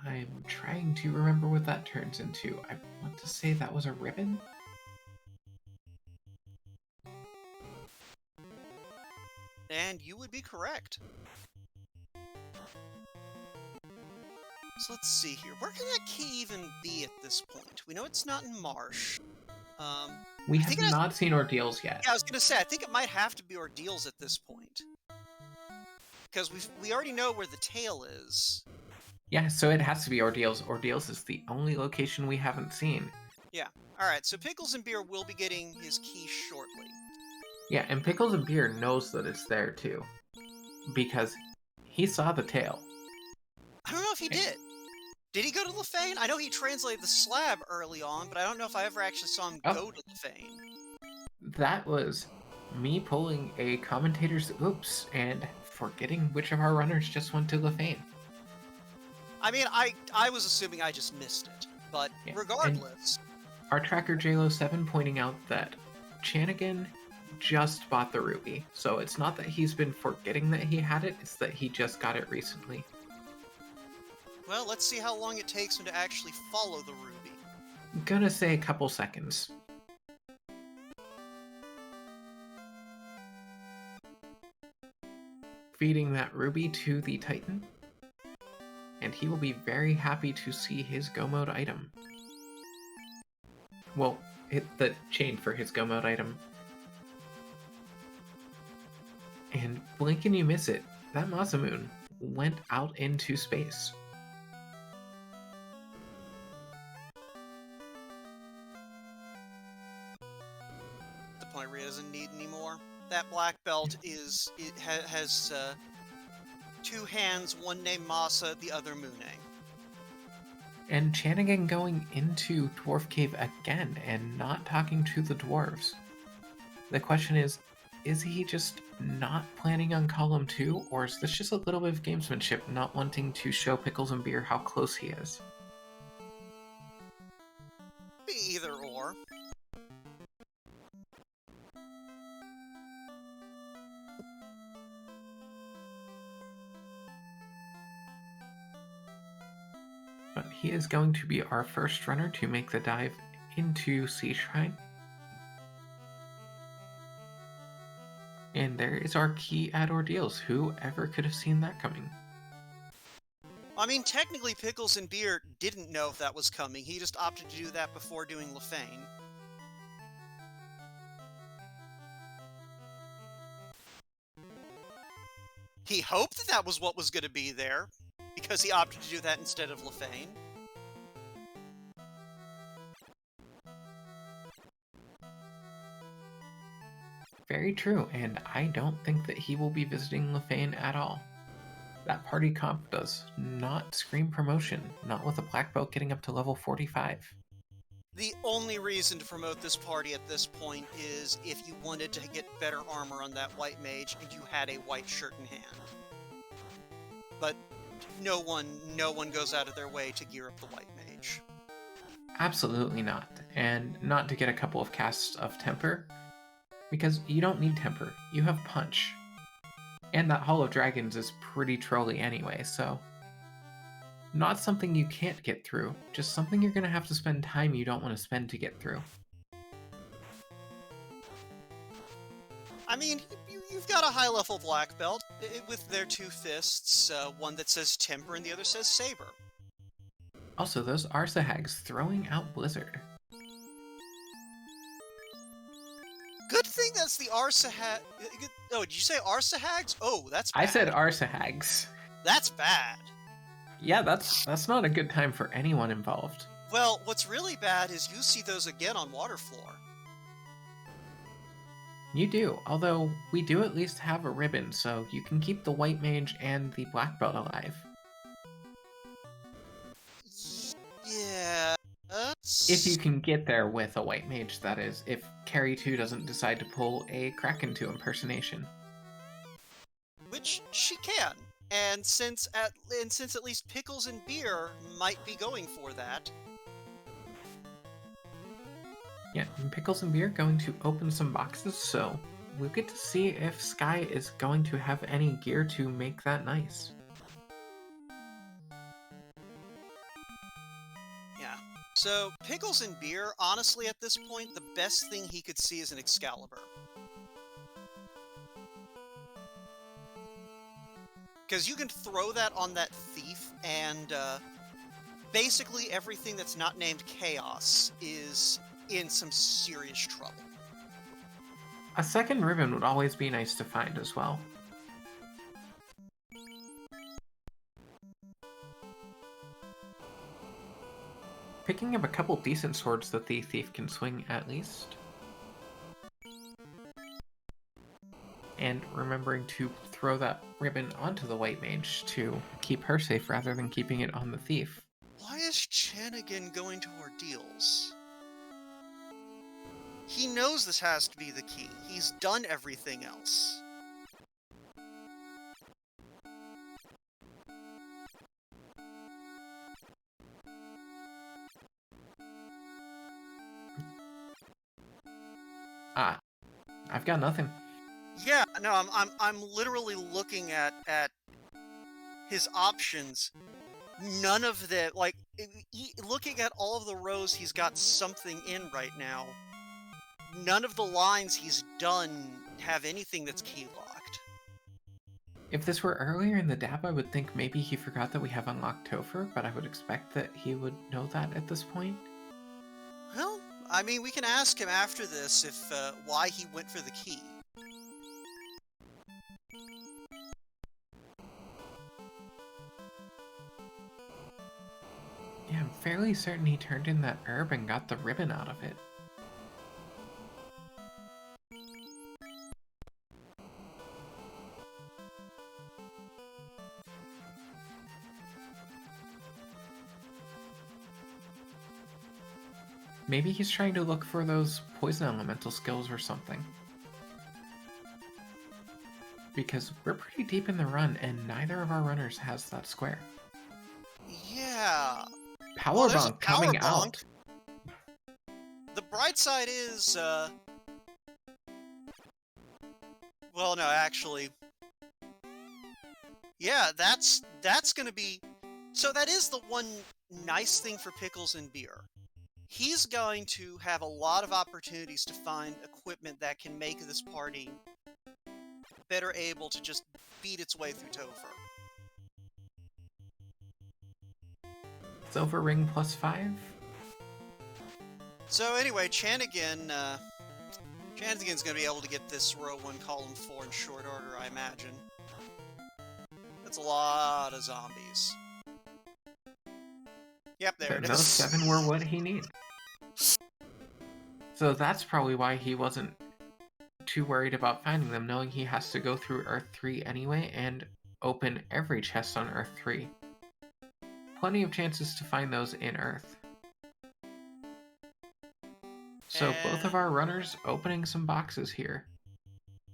I'm trying to remember what that turns into. I want to say that was a ribbon? And you would be correct. So let's see here. Where can that key even be at this point? We know it's not in Marsh. We have not seen Ordeals yet. Yeah, I was going to say, I think it might have to be Ordeals at this point. Because we already know where the tail is. Yeah, so it has to be Ordeals. Ordeals is the only location we haven't seen. Yeah. Alright, so Pickles and Beer will be getting his key shortly. Yeah, and Pickles and Beer knows that it's there too. Because he saw the tail. I don't know if he did. Did he go to Lefane? I know he translated the slab early on, but I don't know if I ever actually saw him go to Lefane. That was me pulling a commentator's oops and forgetting which of our runners just went to Lefane. I mean, I was assuming I just missed it, but yeah, regardless. Our tracker JLo7 pointing out that Chanigan just bought the ruby, so it's not that he's been forgetting that he had it, it's that he just got it recently. Well, let's see how long it takes him to actually follow the ruby. I'm gonna say a couple seconds. Feeding that ruby to the Titan, and he will be very happy to see his go mode item. Well, hit the chain for his go mode item. And blink and you miss it. That Masamune went out into space. The point where he doesn't need anymore. That black belt has 2 hands, one named Masa, the other Mune. And Chanigan going into Dwarf Cave again and not talking to the dwarves. The question is he just not planning on column 2, or is this just a little bit of gamesmanship, not wanting to show Pickles and Beer how close he is? Be either or. But he is going to be our first runner to make the dive into Sea Shrine. And there is our key at Ordeals. Whoever could have seen that coming? I mean, technically Pickles and Beer didn't know if that was coming. He just opted to do that before doing Lefane. He hoped that that was what was going to be there, because he opted to do that instead of Lefane. Very true, and I don't think that he will be visiting Lefane at all. That party comp does not scream promotion, not with a black belt getting up to level 45. The only reason to promote this party at this point is if you wanted to get better armor on that white mage and you had a white shirt in hand. But no one goes out of their way to gear up the white mage. Absolutely not, and not to get a couple of casts of temper, because you don't need temper, you have punch. And that Hall of Dragons is pretty trolly anyway, so not something you can't get through, just something you're going to have to spend time you don't want to spend to get through. I mean, you've got a high-level black belt with their two fists, one that says Temper and the other says Saber. Also, those Arsa Hags throwing out Blizzard. Good thing that's the Arsa Hag... Oh, did you say Arsa Hags? Oh, that's bad. I said Arsa Hags. That's bad. Yeah, that's not a good time for anyone involved. Well, what's really bad is you see those again on Waterfloor. You do, although we do at least have a ribbon, so you can keep the white mage and the black belt alive. Yeah. If you can get there with a white mage, that is, if Carrie 2 doesn't decide to pull a Kraken 2 impersonation. Which she can. And since at least Pickles and Beer might be going for that. Yeah, and Pickles and Beer going to open some boxes, so we'll get to see if Sky is going to have any gear to make that nice. Yeah. So, Pickles and Beer, honestly, at this point, the best thing he could see is an Excalibur. Because you can throw that on that thief, and basically everything that's not named Chaos is in some serious trouble. A second ribbon would always be nice to find as well. Picking up a couple decent swords that the thief can swing at least. And remembering to throw that ribbon onto the white mage to keep her safe rather than keeping it on the thief. Why is Chanigan going to ordeals? He knows this has to be the key. He's done everything else. I've got nothing. Yeah, no, I'm literally looking at his options. None of the, like, looking at all of the rows he's got something in right now, none of the lines he's done have anything that's key locked. If this were earlier in the dab, I would think maybe he forgot that we have unlocked Topher, but I would expect that he would know that at this point. Well, I mean, we can ask him after this if why he went for the key. Yeah, I'm fairly certain he turned in that herb and got the ribbon out of it. Maybe he's trying to look for those poison elemental skills or something. Because we're pretty deep in the run and neither of our runners has that square. Yeah. Power bonk coming out. The bright side is, well, no, actually, yeah, that's gonna be, so that is the one nice thing for Pickles and Beer. He's going to have a lot of opportunities to find equipment that can make this party better able to just beat its way through Topher. Silver ring +5. So anyway, Chanigan's going to be able to get this row 1, column 4 in short order, I imagine. That's a lot of zombies. Yep, there it And those is. 7 were what he needed. So that's probably why he wasn't too worried about finding them, knowing he has to go through Earth 3 anyway and open every chest on Earth 3. Plenty of chances to find those in Earth. So both of our runners opening some boxes here.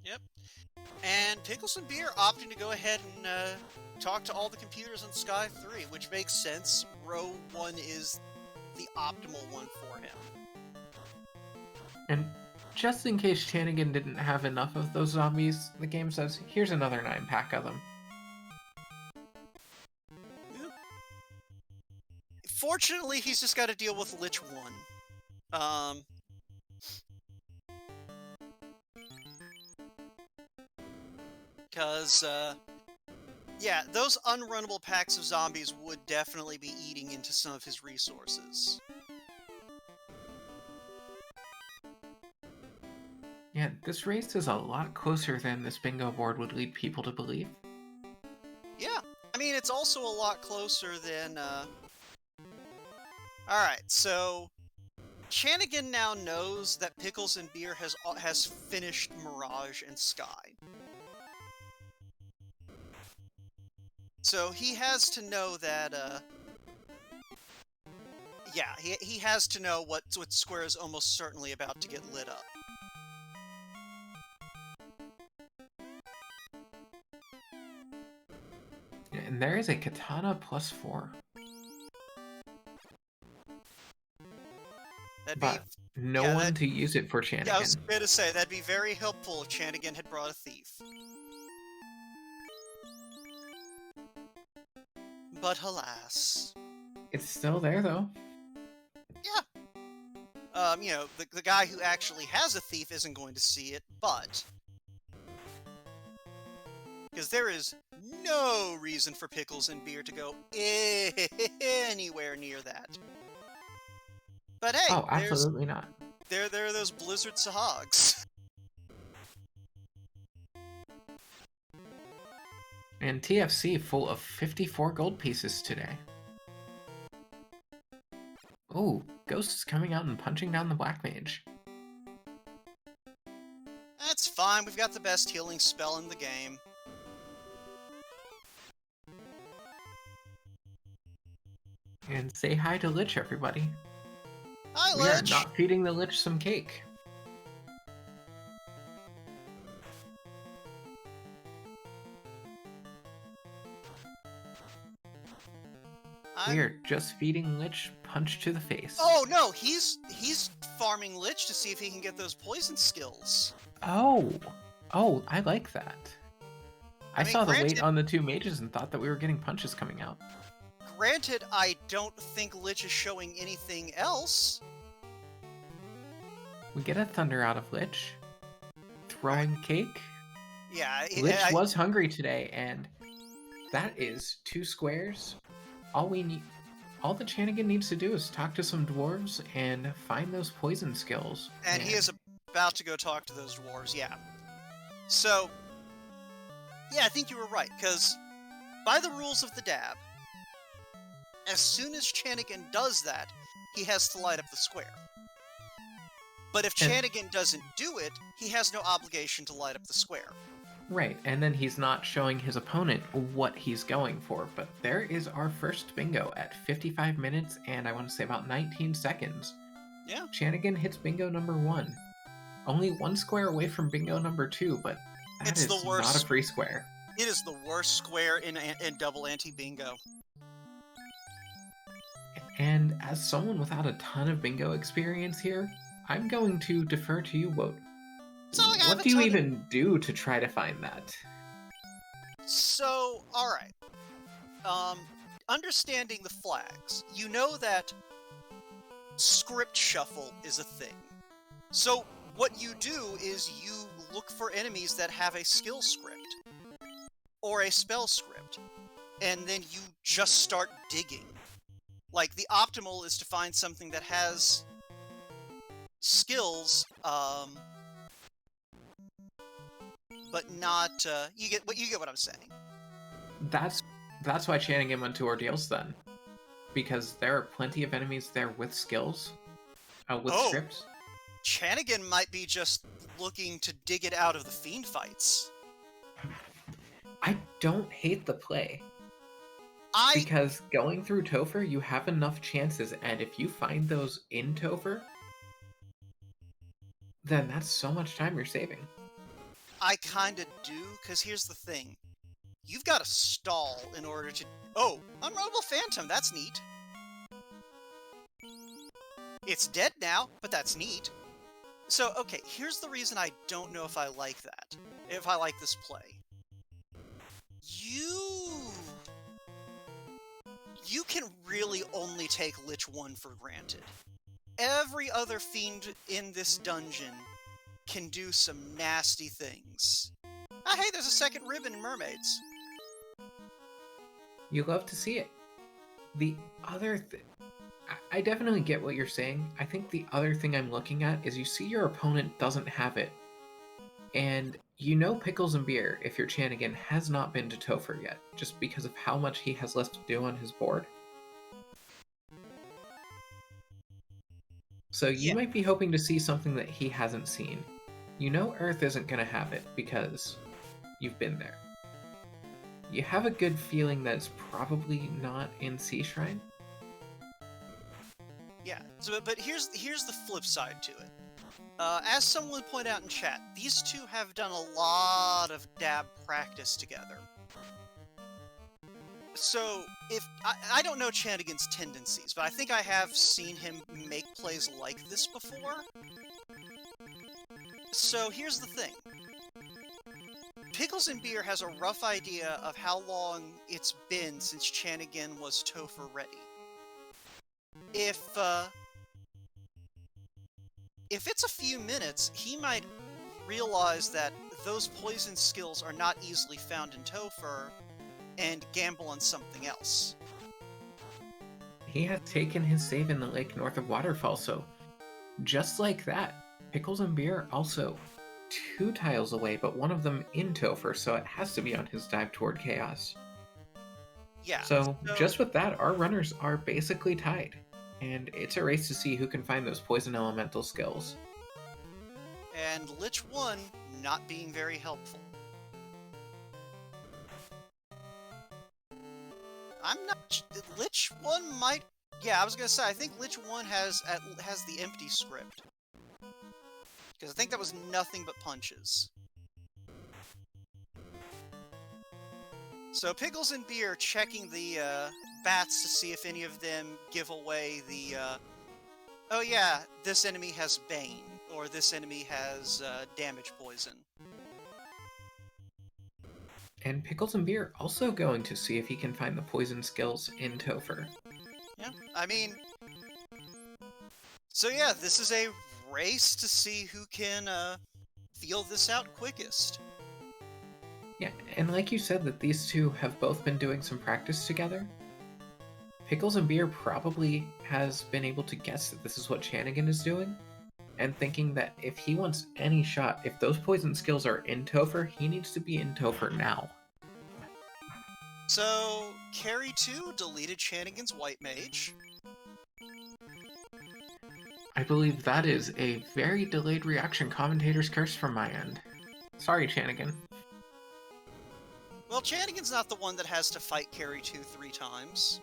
Yep. And Pickles and Beer opting to go ahead and talk to all the computers on Sky 3, which makes sense. Row 1 is the optimal one for him. And just in case Chanigan didn't have enough of those zombies, the game says, here's another 9-pack of them. Yep. Fortunately, he's just got to deal with Lich 1. Because, yeah, those unrunnable packs of zombies would definitely be eating into some of his resources. Yeah, this race is a lot closer than this bingo board would lead people to believe. Yeah, I mean, it's also a lot closer than, Alright, so Chanigan now knows that Pickles and Beer has finished Mirage and Sky. So he has to know that, yeah, he has to know what square is almost certainly about to get lit up. And there is a katana +4. But no one to use it for Chanigan. Yeah, I was going to say, that'd be very helpful if Chanigan had brought a thief. But alas. It's still there, though. Yeah. You know, the guy who actually has a thief isn't going to see it, but... Because there is no reason for Pickles and Beer to go anywhere near that. But hey, oh, absolutely not. There are those Blizzard Sahags. And TFC full of 54 gold pieces today. Oh, Ghost is coming out and punching down the Black Mage. That's fine, we've got the best healing spell in the game. And say hi to Lich, everybody. Hi, We Lich! are not feeding the Lich some cake. We are just feeding Lich punch to the face. Oh no, he's farming Lich to see if he can get those poison skills. Oh, I like that. I mean, saw the weight on the 2 mages and thought that we were getting punches coming out. Granted, I don't think Lich is showing anything else. We get a thunder out of Lich. Throwing cake. Yeah, Lich was hungry today, and that is 2 squares. All the Chanigan needs to do is talk to some dwarves and find those poison skills. And he is about to go talk to those dwarves, yeah. So, yeah, I think you were right, because by the rules of the dab, as soon as Chanigan does that, he has to light up the square. But if Chanigan doesn't do it, he has no obligation to light up the square. Right, and then he's not showing his opponent what he's going for. But there is our first bingo at 55 minutes and I want to say about 19 seconds. Yeah. Chanigan hits bingo number 1. Only 1 square away from bingo number 2, but that is not a free square. It is the worst square in double anti-bingo. And as someone without a ton of bingo experience here, I'm going to defer to you, Wout. What do you even do to try to find that? So, alright. Understanding the flags, you know that script shuffle is a thing. So, what you do is you look for enemies that have a skill script, or a spell script, and then you just start digging. Like, the optimal is to find something that has skills, but not, you get what I'm saying. That's that's why Chanigan went to Ordeals then. Because there are plenty of enemies there with skills, with Oh, scripts. Chanigan might be just looking to dig it out of the fiend fights. I don't hate the play. I Because going through Topher, you have enough chances, and if you find those in Topher, then that's so much time you're saving. kinda do, because here's the thing. You've got to stall in order to... Oh, Unrunnable Phantom, that's neat. It's dead now, but that's neat. So, okay, here's the reason I don't know if I like that. If I like this play. You can really only take Lich 1 for granted. Every other fiend in this dungeon can do some nasty things. Ah, hey, there's a second ribbon in Mermaids. You love to see it. The other I definitely get what you're saying. I think the other thing I'm looking at is you see your opponent doesn't have it. And you know Pickles and Beer, if you're Chanigan, has not been to Topher yet, just because of how much he has left to do on his board. So you Yeah. might be hoping to see something that he hasn't seen. You know Earth isn't going to have it, because you've been there. You have a good feeling that it's probably not in Sea Shrine. Yeah, so, but here's the flip side to it. As someone pointed out in chat, these two have done a lot of dab practice together. So, if I don't know Chanigan's tendencies, but I think I have seen him make plays like this before. So here's the thing. Pickles and Beer has a rough idea of how long it's been since Chanigan was Topher ready. If it's a few minutes, he might realize that those poison skills are not easily found in Topher, and gamble on something else. He has taken his save in the lake north of Waterfall, so just like that, Pickles and Beer also 2 tiles away, but one of them in Topher, so it has to be on his dive toward Chaos. Yeah. So just with that, our runners are basically tied, and it's a race to see who can find those poison elemental skills. And Lich 1 not being very helpful. I'm not... Lich 1 might... Yeah, I was gonna say, I think Lich 1 has the empty script. Because I think that was nothing but punches. So Pickles and Beer checking the bats to see if any of them give away the... oh yeah, this enemy has Bane, or this enemy has damage poison. And Pickles and Beer also going to see if he can find the poison skills in Topher. Yeah, I mean... So yeah, this is a race to see who can feel this out quickest. Yeah, and like you said that these two have both been doing some practice together, Pickles and Beer probably has been able to guess that this is what Chanigan is doing, and thinking that if he wants any shot, if those poison skills are in Topher, he needs to be in Topher now. So, Carry 2 deleted Chanigan's White Mage. I believe that is a very delayed reaction commentator's curse from my end. Sorry, Chanigan. Well, Chanigan's not the one that has to fight Carry 2 3 times.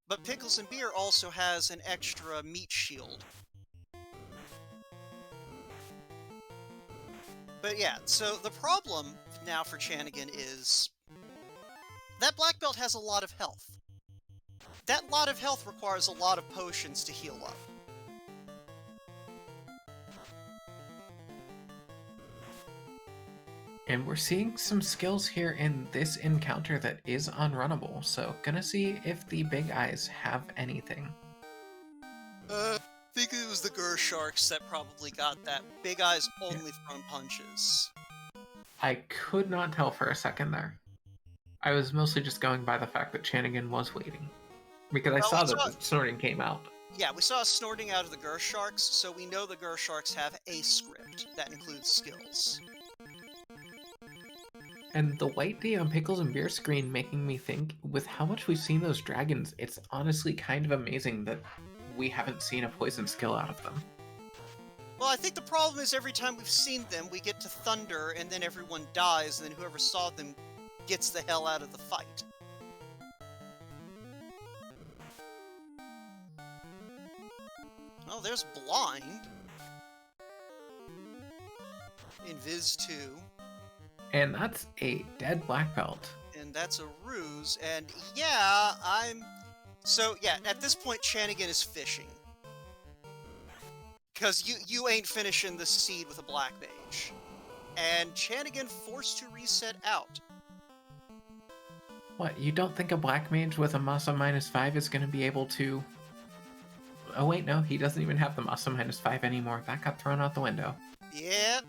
But Pickles and Beer also has an extra meat shield. But yeah, so the problem now for Chanigan is... that black belt has a lot of health. That lot of health requires a lot of potions to heal up. And we're seeing some skills here in this encounter that is unrunnable, so gonna see if the Big Eyes have anything. I think it was the Gur Sharks that probably got that. Big Eyes only thrown punches. I could not tell for a second there. I was mostly just going by the fact that Chanigan was waiting. Because I saw that the snorting came out. Yeah, we saw a snorting out of the Gur Sharks, so we know the Gur Sharks have a script that includes skills. And the white D on Pickles and Beer screen making me think, with how much we've seen those dragons, it's honestly kind of amazing that we haven't seen a poison skill out of them. Well, I think the problem is every time we've seen them, we get to Thunder, and then everyone dies, and then whoever saw them gets the hell out of the fight. Oh, there's Blind. Invis 2. And that's a dead black belt. And that's a ruse, and yeah, So, yeah, at this point, Chanigan is fishing. Because you ain't finishing the seed with a black mage. And Chanigan forced to reset out. What, you don't think a black mage with a Masa -5 is going to be able to... Oh wait, no, he doesn't even have the Masa -5 anymore. That got thrown out the window. Yeah.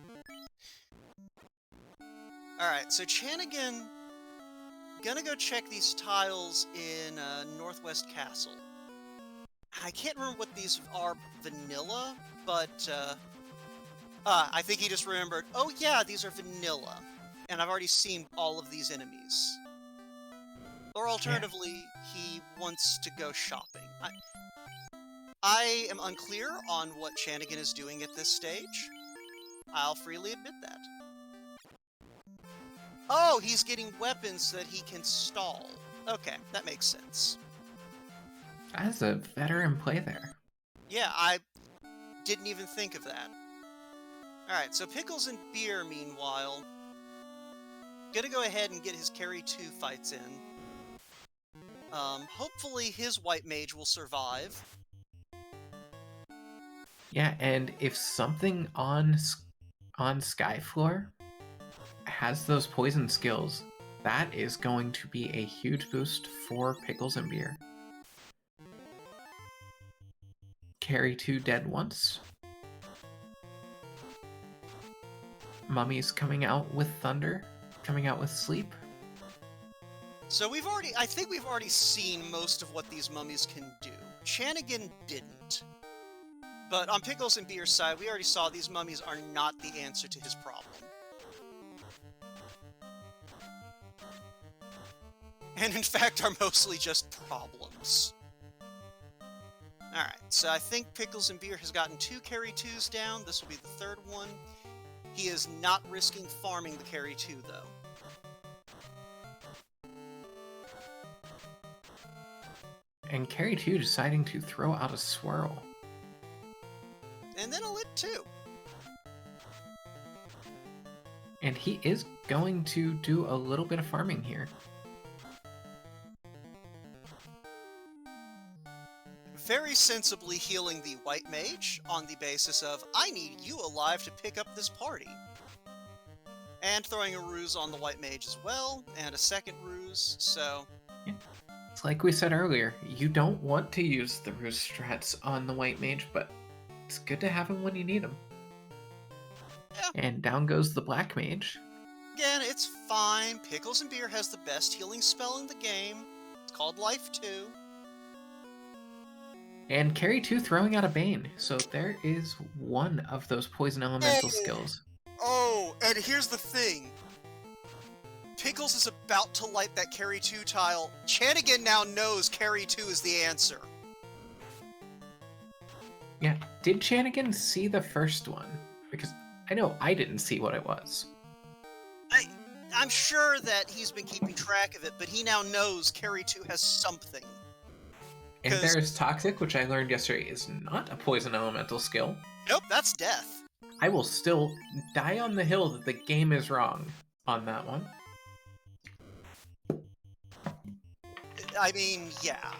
Alright, so Chanigan... Gonna go check these tiles in Northwest Castle. I can't remember what these are vanilla, but I think he just remembered, oh yeah, these are vanilla. And I've already seen all of these enemies. Or alternatively, he wants to go shopping. I am unclear on what Chanigan is doing at this stage. I'll freely admit that. Oh, he's getting weapons so that he can stall. Okay, that makes sense. That's a veteran play there. Yeah, I didn't even think of that. Alright, so Pickles and Beer, meanwhile, gonna go ahead and get his carry 2 fights in. Hopefully his white mage will survive. Yeah, and if something on Skyfloor has those poison skills, that is going to be a huge boost for Pickles and Beer. Carry 2 dead once. Mummy's coming out with Thunder, coming out with Sleep. So I think we've already seen most of what these mummies can do. Chanigan didn't. But on Pickles and Beer's side, we already saw these mummies are not the answer to his problem. And in fact are mostly just problems. Alright, so I think Pickles and Beer has gotten 2 carry 2s down. This will be the third one. He is not risking farming the carry 2, though. And carry 2 deciding to throw out a swirl. And then a lit 2. And he is going to do a little bit of farming here. Very sensibly healing the white mage on the basis of, I need you alive to pick up this party. And throwing a ruse on the white mage as well, and a second ruse, so... Yeah. It's like we said earlier, you don't want to use the ruse strats on the white mage, but it's good to have him when you need him. Yeah. And down goes the black mage. Again, it's fine. Pickles and Beer has the best healing spell in the game. It's called Life 2. And carry 2 throwing out a Bane, so there is one of those poison elemental skills. Oh, and here's the thing. Pickles is about to light that carry 2 tile. Chanigan now knows carry 2 is the answer. Yeah, did Chanigan see the first one? Because I know I didn't see what it was. I'm sure that he's been keeping track of it, but he now knows carry 2 has something. And there's Toxic, which I learned yesterday is not a poison elemental skill. Nope, that's death. I will still die on the hill that the game is wrong on that one. I mean, yeah.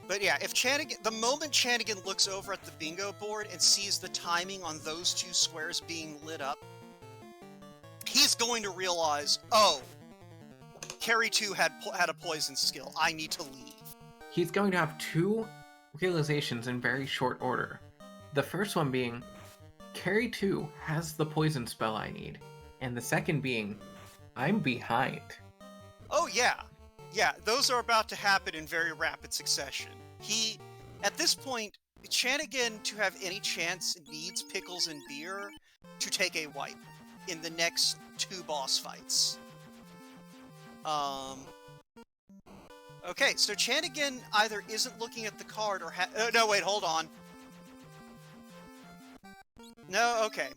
But yeah, if Chanigan, the moment Chanigan looks over at the bingo board and sees the timing on those 2 squares being lit up, he's going to realize, oh, carry 2 had a poison skill. I need to leave. He's going to have 2 realizations in very short order. The first one being, carry 2 has the poison spell I need. And the second being, I'm behind. Oh yeah. Yeah, those are about to happen in very rapid succession. At this point, Chanigan, to have any chance, needs Pickles and Beer to take a wipe in the next 2 boss fights. Okay, so Chanigan either isn't looking at the card or no, wait, hold on. No, okay.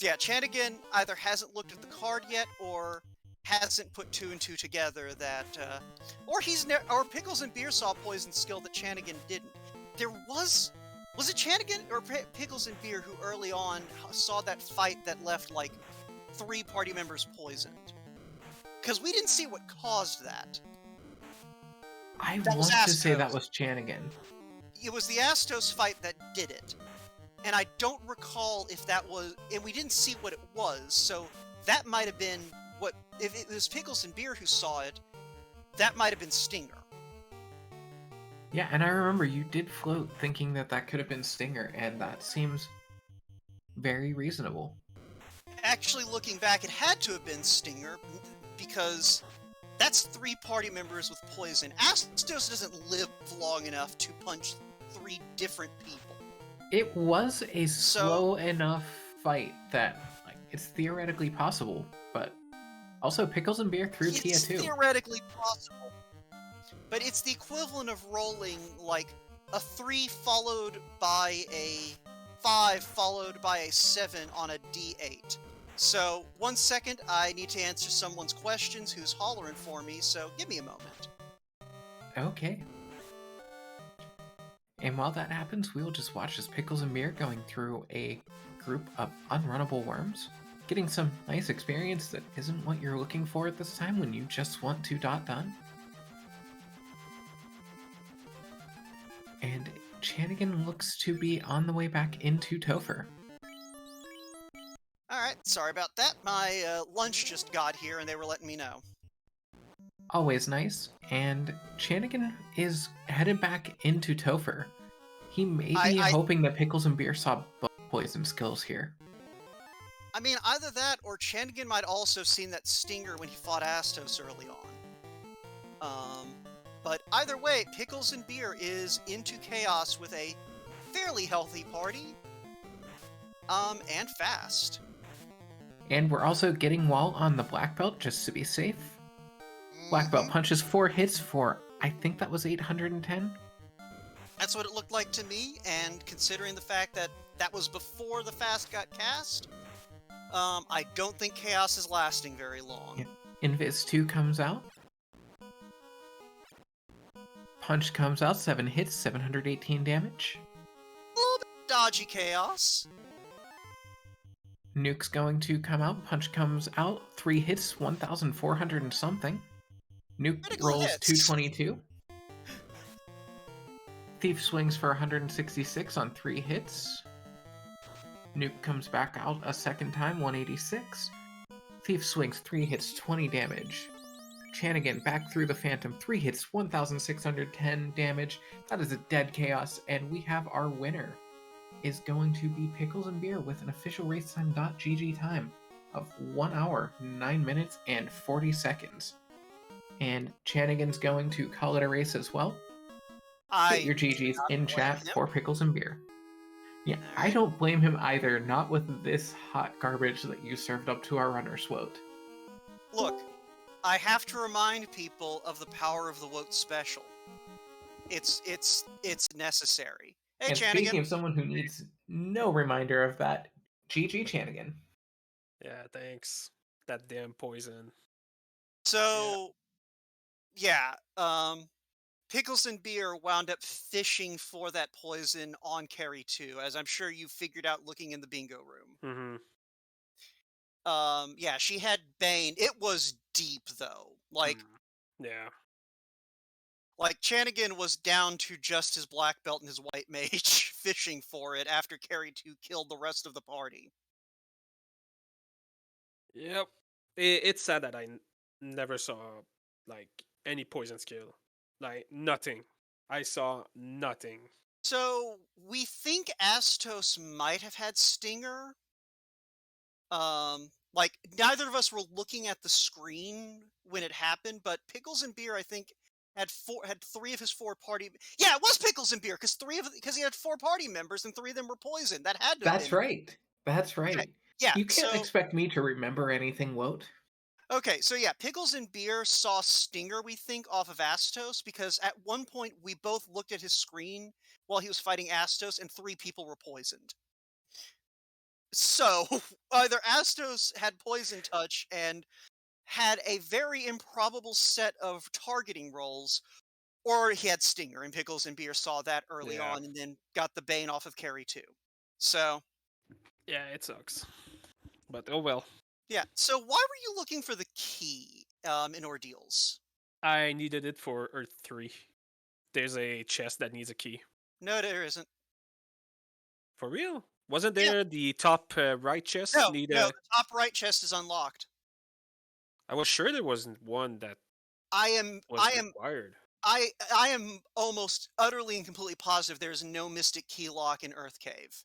Yeah, Chanigan either hasn't looked at the card yet or hasn't put two and two together that, or Pickles and Beer saw poison skill that Chanigan didn't. There was it Chanigan or Pickles and Beer who early on saw that fight that left, like, 3 party members poisoned? Because we didn't see what caused that. I That was want to say that Astos. was Chanigan. It was the Astos fight that did it. And I don't recall if that was... And we didn't see what it was, so that might have been what... If it was Pickles and Beer who saw it, that might have been Stinger. Yeah, and I remember you did float thinking that that could have been Stinger, and that seems very reasonable. Actually, looking back, it had to have been Stinger, because that's 3 party members with poison. Astos doesn't live long enough to punch 3 different people. It was a slow enough fight that, like, it's theoretically possible, but also Pickles and Beer through Tia too. It's theoretically possible, but it's the equivalent of rolling, like, a 3 followed by a 5 followed by a 7 on a D8. So, 1 second, I need to answer someone's questions who's hollering for me, so give me a moment. Okay. And while that happens, we'll just watch as Pickles and Beer going through a group of unrunnable worms, getting some nice experience that isn't what you're looking for at this time when you just want to done. And Chanigan looks to be on the way back into Topher. Alright, sorry about that. My lunch just got here and they were letting me know. Always nice. And Chanigan is headed back into Topher. He may be hoping that Pickles and Beer saw both poison skills here. I mean, either that or Chanigan might also seen that Stinger when he fought Astos early on. But either way, Pickles and Beer is into Chaos with a fairly healthy party. And fast. And we're also getting Wall on the Black Belt just to be safe. Black Belt punches 4 hits for, I think that was 810? That's what it looked like to me, and considering the fact that that was before the fast got cast, I don't think Chaos is lasting very long. Yeah. Invis 2 comes out. Punch comes out, 7 hits, 718 damage. A little bit dodgy Chaos. Nuke's going to come out. Punch comes out. 3 hits, 1,400 and something. Nuke Critical rolls hits. 222. Thief swings for 166 on 3 hits. Nuke comes back out a second time, 186. Thief swings 3 hits, 20 damage. Chanigan back through the Phantom, 3 hits, 1,610 damage. That is a dead Chaos, and we have our winner. Is going to be Pickles and Beer with an official race time.gg time of 1 hour, 9 minutes, and 40 seconds. And Chanigan's going to call it a race as well. Get your GGs in chat for Pickles and Beer. Yeah, I don't blame him either, not with this hot garbage that you served up to our runner, Swote. Look, I have to remind people of the power of the Wote special. It's necessary. Hey, And Chanigan. speaking of someone who needs no reminder of that, GG Chanigan. Yeah, thanks. That damn poison. So, yeah, Pickles and Beer wound up fishing for that poison on Carry 2, as I'm sure you figured out looking in the bingo room. Mm-hmm. Yeah, she had Bane. It was deep, though. Like, yeah. Like, Chanigan was down to just his black belt and his white mage fishing for it after Carry 2 killed the rest of the party. Yep. It's sad that I never saw, like, any poison skill. Like, nothing. I saw nothing. So, we think Astos might have had Stinger. Like, neither of us were looking at the screen when it happened, but Pickles and Beer, I think, had 3 of his 4 party... Yeah, it was Pickles and Beer, because he had 4 party members and 3 of them were poisoned. That had to have That's been... right. That's right. Okay. Yeah, you can't expect me to remember anything, Wote. Okay, so yeah, Pickles and Beer saw Stinger, we think, off of Astos, because at one point we both looked at his screen while he was fighting Astos, and 3 people were poisoned. So, either Astos had Poison Touch and had a very improbable set of targeting rolls, or he had Stinger, and Pickles and Beer saw that early Yeah. on and then got the Bane off of Carry too. So, Yeah, it sucks. But oh well. yeah. So why were you looking for the key in Ordeals? I needed it for Earth 3. There's a chest that needs a key. No, there isn't. For real? Wasn't Yeah. there the top right chest No, need no, a... the top right chest is unlocked. I was sure there wasn't one that I am was I am required. I am almost utterly and completely positive there is no Mystic Key lock in Earth Cave.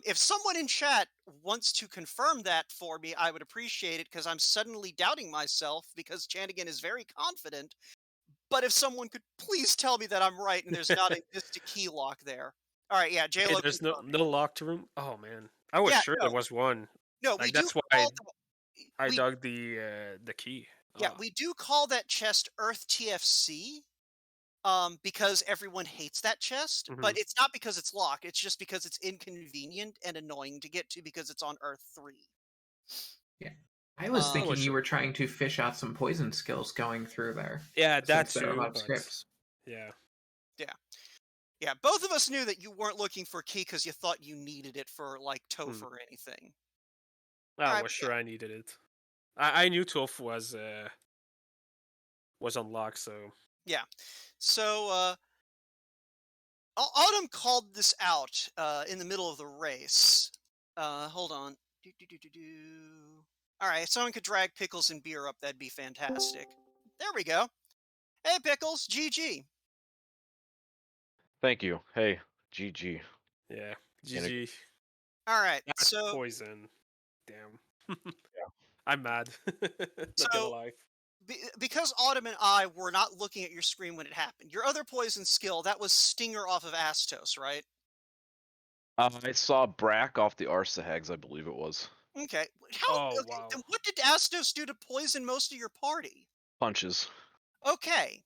If someone in chat wants to confirm that for me, I would appreciate it because I'm suddenly doubting myself because Chanigan is very confident. But if someone could please tell me that I'm right and there's not a Mystic Key lock there. All right, yeah, Okay, JLo there's no confirming. locked room. Oh man, I was Yeah, sure there no, was one. no, we Like do that's why call I we dug the key. yeah Ah, we do call that chest Earth TFC. Because everyone hates that chest, hmm but it's not because it's locked. It's just because it's inconvenient and annoying to get to because it's on Earth 3. Yeah. I was I was thinking you sure. were trying to fish out some poison skills going through there, Yeah, that since there are a too. lot of But scripts. yeah, Yeah, both of us knew that you weren't looking for a key because you thought you needed it for like mm. Topher or anything. I All right, was sure I needed it. I knew Toph was unlocked, so yeah. So Autumn called this out in the middle of the race. Hold on. All right, someone could drag Pickles and Beer up. That'd be fantastic. There we go. Hey, Pickles, GG. Thank you. Hey, GG. yeah. And GG. All right, That so poison. Damn. yeah. I'm mad. Not gonna so lie. because Autumn and I were not looking at your screen when it happened, your other poison skill, that was Stinger off of Astos, right? I saw Brack off the Arsahags, I believe it was. Okay. Oh Okay, wow. then what did Astos do to poison most of your party? Punches. Okay.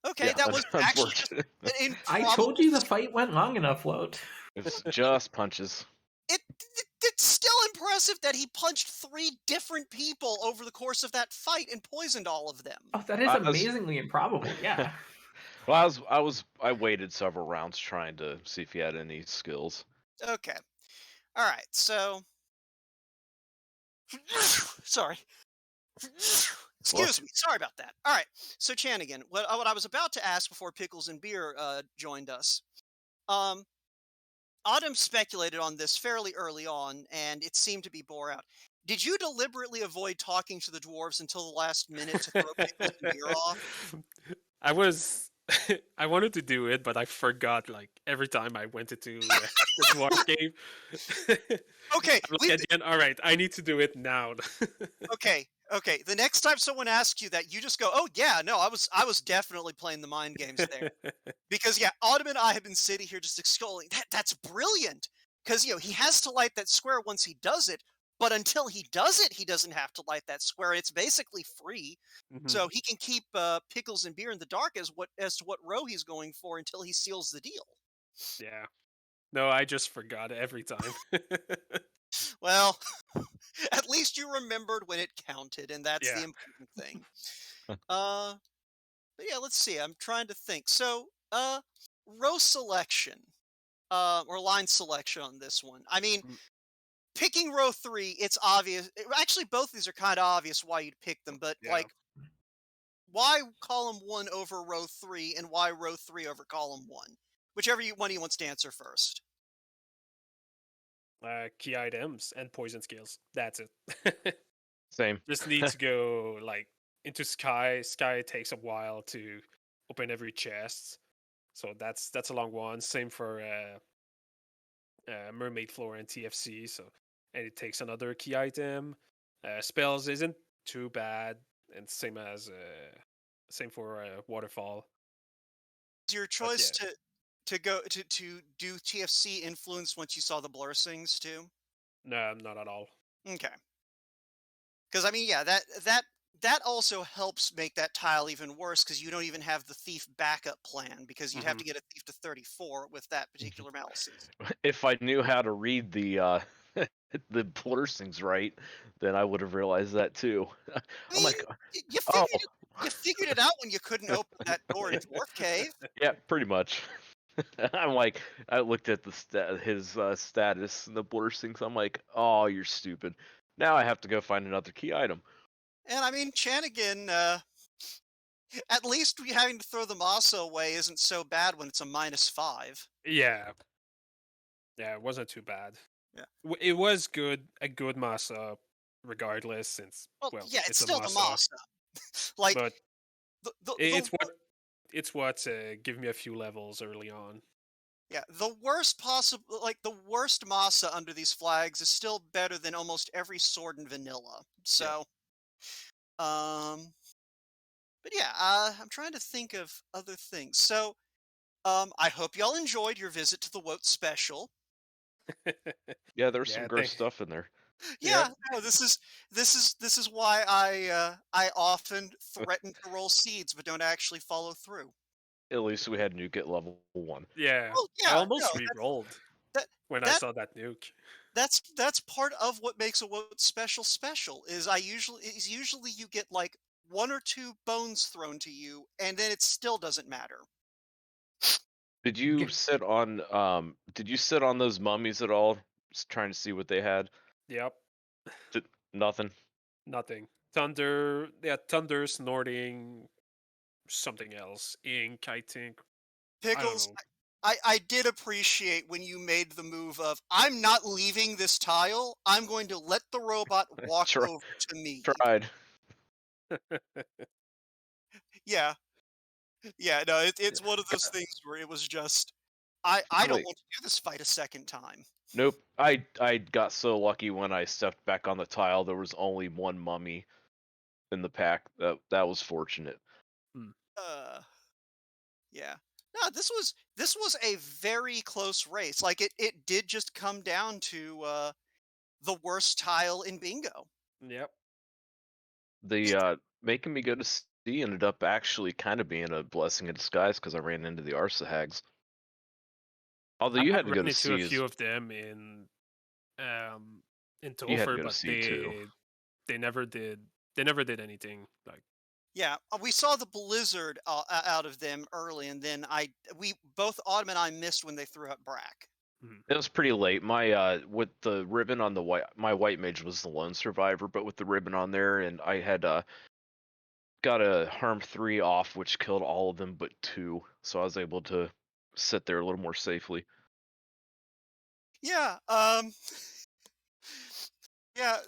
Okay, Yeah, that was actually just unfortunate. an I improbable told you the fight went long enough, Woat. It's just punches. It's still impressive that he punched 3 different people over the course of that fight and poisoned all of them. Oh, that is I was- amazingly improbable. Yeah. Well, I waited several rounds trying to see if he had any skills. Okay. All right. So sorry. Excuse me. Sorry about that. All right. So Chanigan, what I was about to ask before Pickles and Beer joined us. Autumn speculated on this fairly early on, and it seemed to be bore out. Did you deliberately avoid talking to the dwarves until the last minute to throw Pickles and Beer off? I was I wanted to do it, but I forgot like every time I went into the dwarf game. Okay, I'm like, at the end, all right, I need to do it now. okay. The next time someone asks you that, you just go, "Oh yeah, no, I was definitely playing the mind games there." Because yeah, Autumn and I have been sitting here just extolling that's brilliant. Because he has to light that square once he does it, but until he does it, he doesn't have to light that square. It's basically free, Mhm. so he can keep Pickles and Beer in the dark as to what row he's going for until he seals the deal. Yeah. No, I just forgot every time. Well, at least you remembered when it counted, and that's the Yeah. important thing. But yeah, let's see. I'm trying to think. So, row selection, or line selection on this one. I mean, Mm, picking row 3, it's obvious. Actually, both these are kind of obvious why you'd pick them, but yeah. like, why column 1 over row 3, and why row 3 over column 1? Whichever one of you wants to answer first. Key items and poison skills. That's it. Same. Just need to go like into Sky. Sky takes a while to open every chest, so that's a long one. Same for Mermaid Floor and TFC. So and it takes another key item. Spells isn't too bad, and same for Waterfall. Is your But choice yeah, to go to do TFC influence once you saw the blur sings too? no, not at all. Okay. Because I mean, yeah, that also helps make that tile even worse because you don't even have the thief backup plan because you'd have Hmm. to get a thief to 34 with that particular Malices. If I knew how to read the the blurstings right, then I would have realized that too. I I'm mean, like, you oh, figured it out when you couldn't open that door in Dwarf Cave. yeah, pretty much. I'm like, I looked at the his status and the blurstings. I'm like, oh, you're stupid. Now I have to go find another key item. And I mean, Chanigan, at least having to throw the Masa away isn't so bad when it's a -5. Yeah, yeah, it wasn't too bad. Yeah. It was good, a good masa, regardless, since Well, well, yeah, it's it's a still the masa. Masa. Like But the it's what give me a few levels early on. yeah, the worst possible, like the worst Masa under these flags is still better than almost every sword in vanilla. Yeah. So, um, but yeah, I'm trying to think of other things. So, I hope y'all enjoyed your visit to the Wote Special. Yeah, there's some Yeah, gross stuff in there. Yep. Yeah, no, this is why I often threaten to roll seeds but don't actually follow through. At least we had nuke at level 1. Yeah. Oh I yeah, no, almost re-rolled that when I that saw that nuke. that's part of what makes a Wote special is usually you get like one or two bones thrown to you and then it still doesn't matter. Did you Get, sit on those mummies at all? Just trying to see what they had. Yep. Nothing. Nothing. Thunder. Yeah, thunder, snorting, something else. Ink, I think. I don't Pickles, know. I did appreciate when you made the move of I'm not leaving this tile. I'm going to let the robot walk Try, over to me. tried. Yeah, yeah, no, it's one of those Got- things where it was just I don't Finally, want to do this fight a second time. nope. I got so lucky when I stepped back on the tile. There was only one mummy in the pack. That was fortunate. Hmm. Uh, yeah. No, this was a very close race. Like it did just come down to the worst tile in bingo. Yep. The It, making me go to sea ended up actually kind of being a blessing in disguise because I ran into the Arsa hags. Although I you had to go ran to into a sea few as of them in you had to Topher, go to but sea too. they never did they never did anything. Like, yeah, we saw the blizzard out of them early, and then we both Autumn and I missed when they threw out Brack. mhm. It was pretty late. My with the ribbon on the my white mage was the lone survivor, but with the ribbon on there, and I had got a harm 3 off, which killed all of them but 2, so I was able to sit there a little more safely. Yeah, yeah,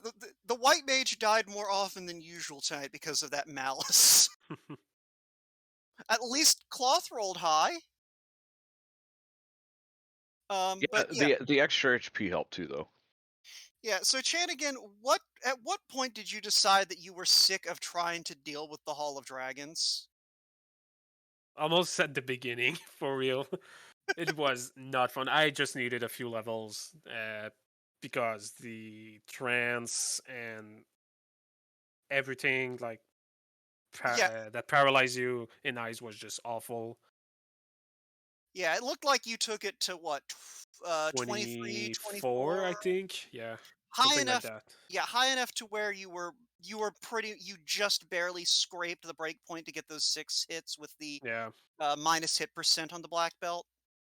the white mage died more often than usual tonight because of that malice. At least cloth rolled high. Yeah, But yeah, the extra HP helped too, though. yeah. So Chanigan, at what point did you decide that you were sick of trying to deal with the Hall of Dragons? Almost at the beginning, for real. It was not fun. I just needed a few levels because the trance and everything like Yeah, that paralyze you in ice was just awful. yeah. It looked like you took it to what, 23, 24, 24, I think. Yeah, high something like enough. that. Yeah, high enough to where you just barely scraped the break point to get those 6 hits with the Yeah, minus hit percent on the black belt.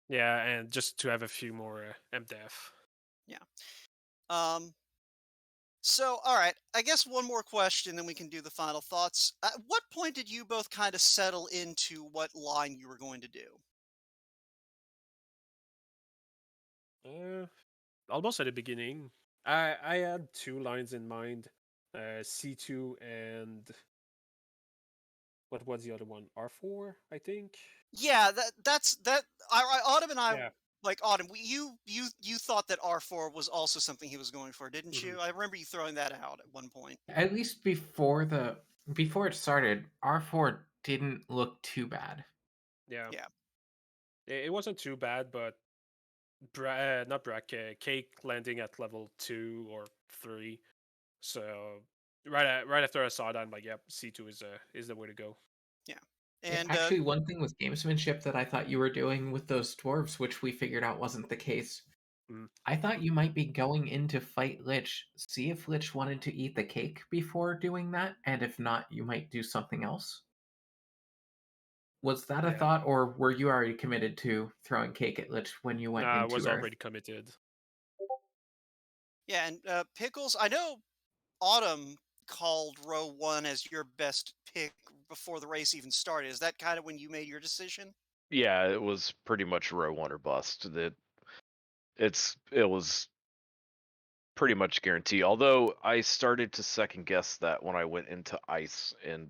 yeah, and just to have a few more MDF. Yeah. Um. So, all right. I guess one more question, then we can do the final thoughts. At what point did you both kind of settle into what line you were going to do? Uh, Almost at the beginning. I had two lines in mind, C2 and what was the other one? R4, I think. Yeah, that's that. Autumn and I Yeah. like Autumn. You thought that R4 was also something he was going for, didn't Hmm. you? I remember you throwing that out at one point. at least before it started, R4 didn't look too bad. Yeah. Yeah. It wasn't too bad, but not Brack, Cake landing at level 2 or 3. So right after I saw that, I'm like, yep, C2 is the way to go. Yeah. Yeah, And actually, one thing with gamesmanship that I thought you were doing with those dwarves, which we figured out wasn't the case, Mm. I thought you might be going in to fight Lich, see if Lich wanted to eat the cake before doing that, and if not, you might do something else. Was that a Yeah, thought, or were you already committed to throwing cake at Lich when you went nah, I into was Earth? already committed. yeah, and Pickles, I know Autumn called row 1 as your best pick before the race even started. Is that kind of when you made your decision? Yeah, it was pretty much row one or bust. It was pretty much guaranteed. Although I started to second guess that when I went into ice and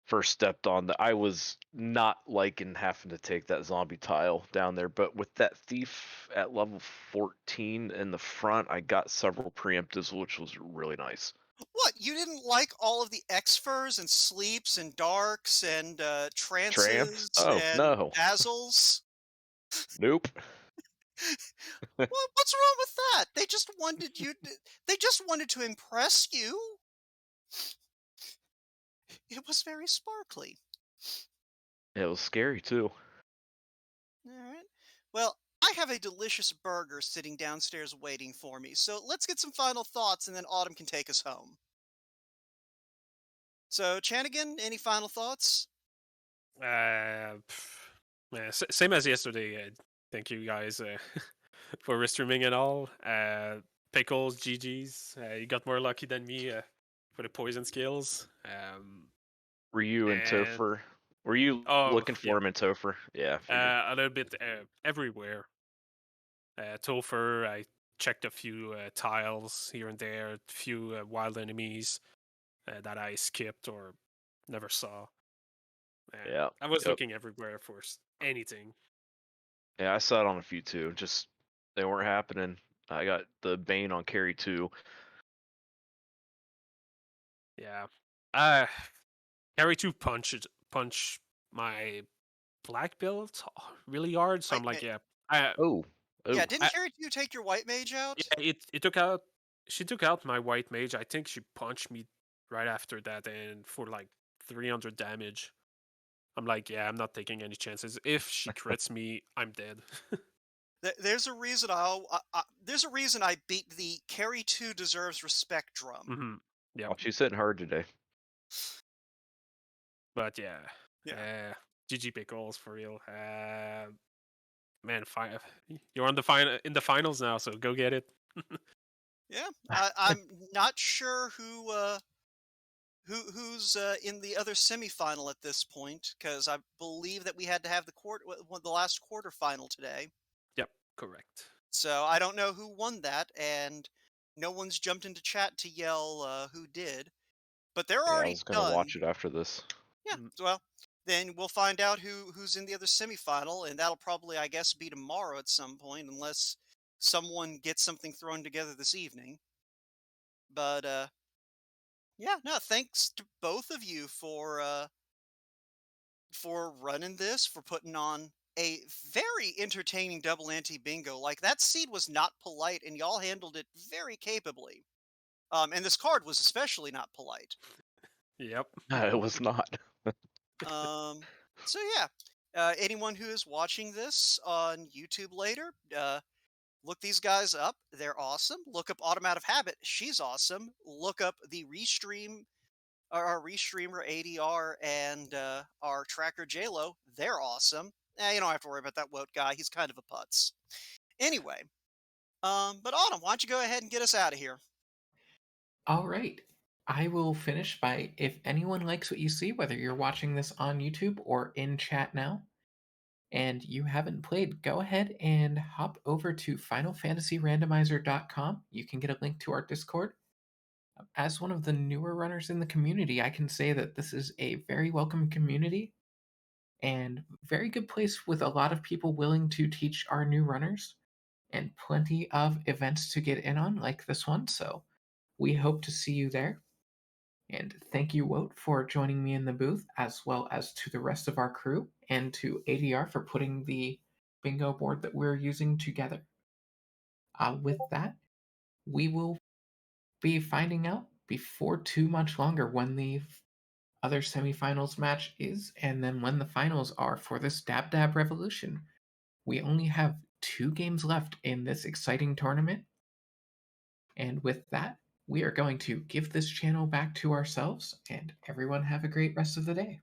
first stepped on that, I was not liking having to take that zombie tile down there. But with that thief at level 14 in the front, I got several preemptives, which was really nice. What, you didn't like all of the Exfers and sleeps and darks and Trance? trances Oh and no, dazzles? nope. What's wrong with that? They just wanted to impress you. It was very sparkly. It was scary too. All right. Well, I have a delicious burger sitting downstairs waiting for me. So let's get some final thoughts and then Autumn can take us home. So, Chanigan, any final thoughts? Yeah, same as yesterday. Thank you guys for streaming and all. Pickles, GG's. You got more lucky than me for the poison skills. Were you in And Topher? Were you oh looking for yeah, him in Topher? Yeah, figured. a little bit everywhere. Topher, I checked a few tiles here and there, a few wild enemies that I skipped or never saw. And Yeah. I was Yep. looking everywhere for anything. Yeah, I sat on a few too. Just they weren't happening. I got the Bane on carry too. Yeah. Carry two punch my black belt really hard. So I'm White like, mage. yeah, Oh. Yeah, Oh. didn't I Carrie you take your white mage out? yeah, it took out. She took out my white mage. I think she punched me right after that, and for like 300 damage. I'm like, yeah, I'm not taking any chances. If she crits me, I'm dead. There's a reason there's a reason I beat the Carry 2 deserves respect drum. hmm Yep. Oh, she's hitting hard today. But yeah, Yeah. GG pickles for real. Man, you're on the final in the finals now, so go get it. Yeah. I'm not sure who's in the other semifinal at this point because I believe that we had to have the last quarterfinal today. Yep, correct. So I don't know who won that, and no one's jumped into chat to yell who did. But they're Yeah, I already was gonna done. watch it after this. Yeah. Mm, Well, then we'll find out who's in the other semifinal, and that'll probably, I guess, be tomorrow at some point, unless someone gets something thrown together this evening. But yeah, no, thanks to both of you for running this, for putting on a very entertaining double anti bingo. Like that seed was not polite, and y'all handled it very capably. And this card was especially not polite. Yep. It was not. So yeah, anyone who is watching this on YouTube later, look these guys up. They're awesome. Look up Autumn Out of Habit. She's awesome. Look up the restream, our restreamer ADR and our tracker JLo. They're awesome. You don't have to worry about that Woat guy. He's kind of a putz. Anyway, but Autumn, why don't you go ahead and get us out of here? All right. I will finish by if anyone likes what you see, whether you're watching this on YouTube or in chat now, and you haven't played, go ahead and hop over to FinalFantasyRandomizer.com. You can get a link to our Discord. As one of the newer runners in the community, I can say that this is a very welcome community and very good place with a lot of people willing to teach our new runners and plenty of events to get in on, like this one. So we hope to see you there. And thank you, Woat, for joining me in the booth, as well as to the rest of our crew, and to ADR for putting the bingo board that we're using together. With that, we will be finding out before too much longer when the other semifinals match is, and then when the finals are for this Dab Dab Revolution. We only have 2 games left in this exciting tournament. And with that, we are going to give this channel back to ourselves, and everyone have a great rest of the day.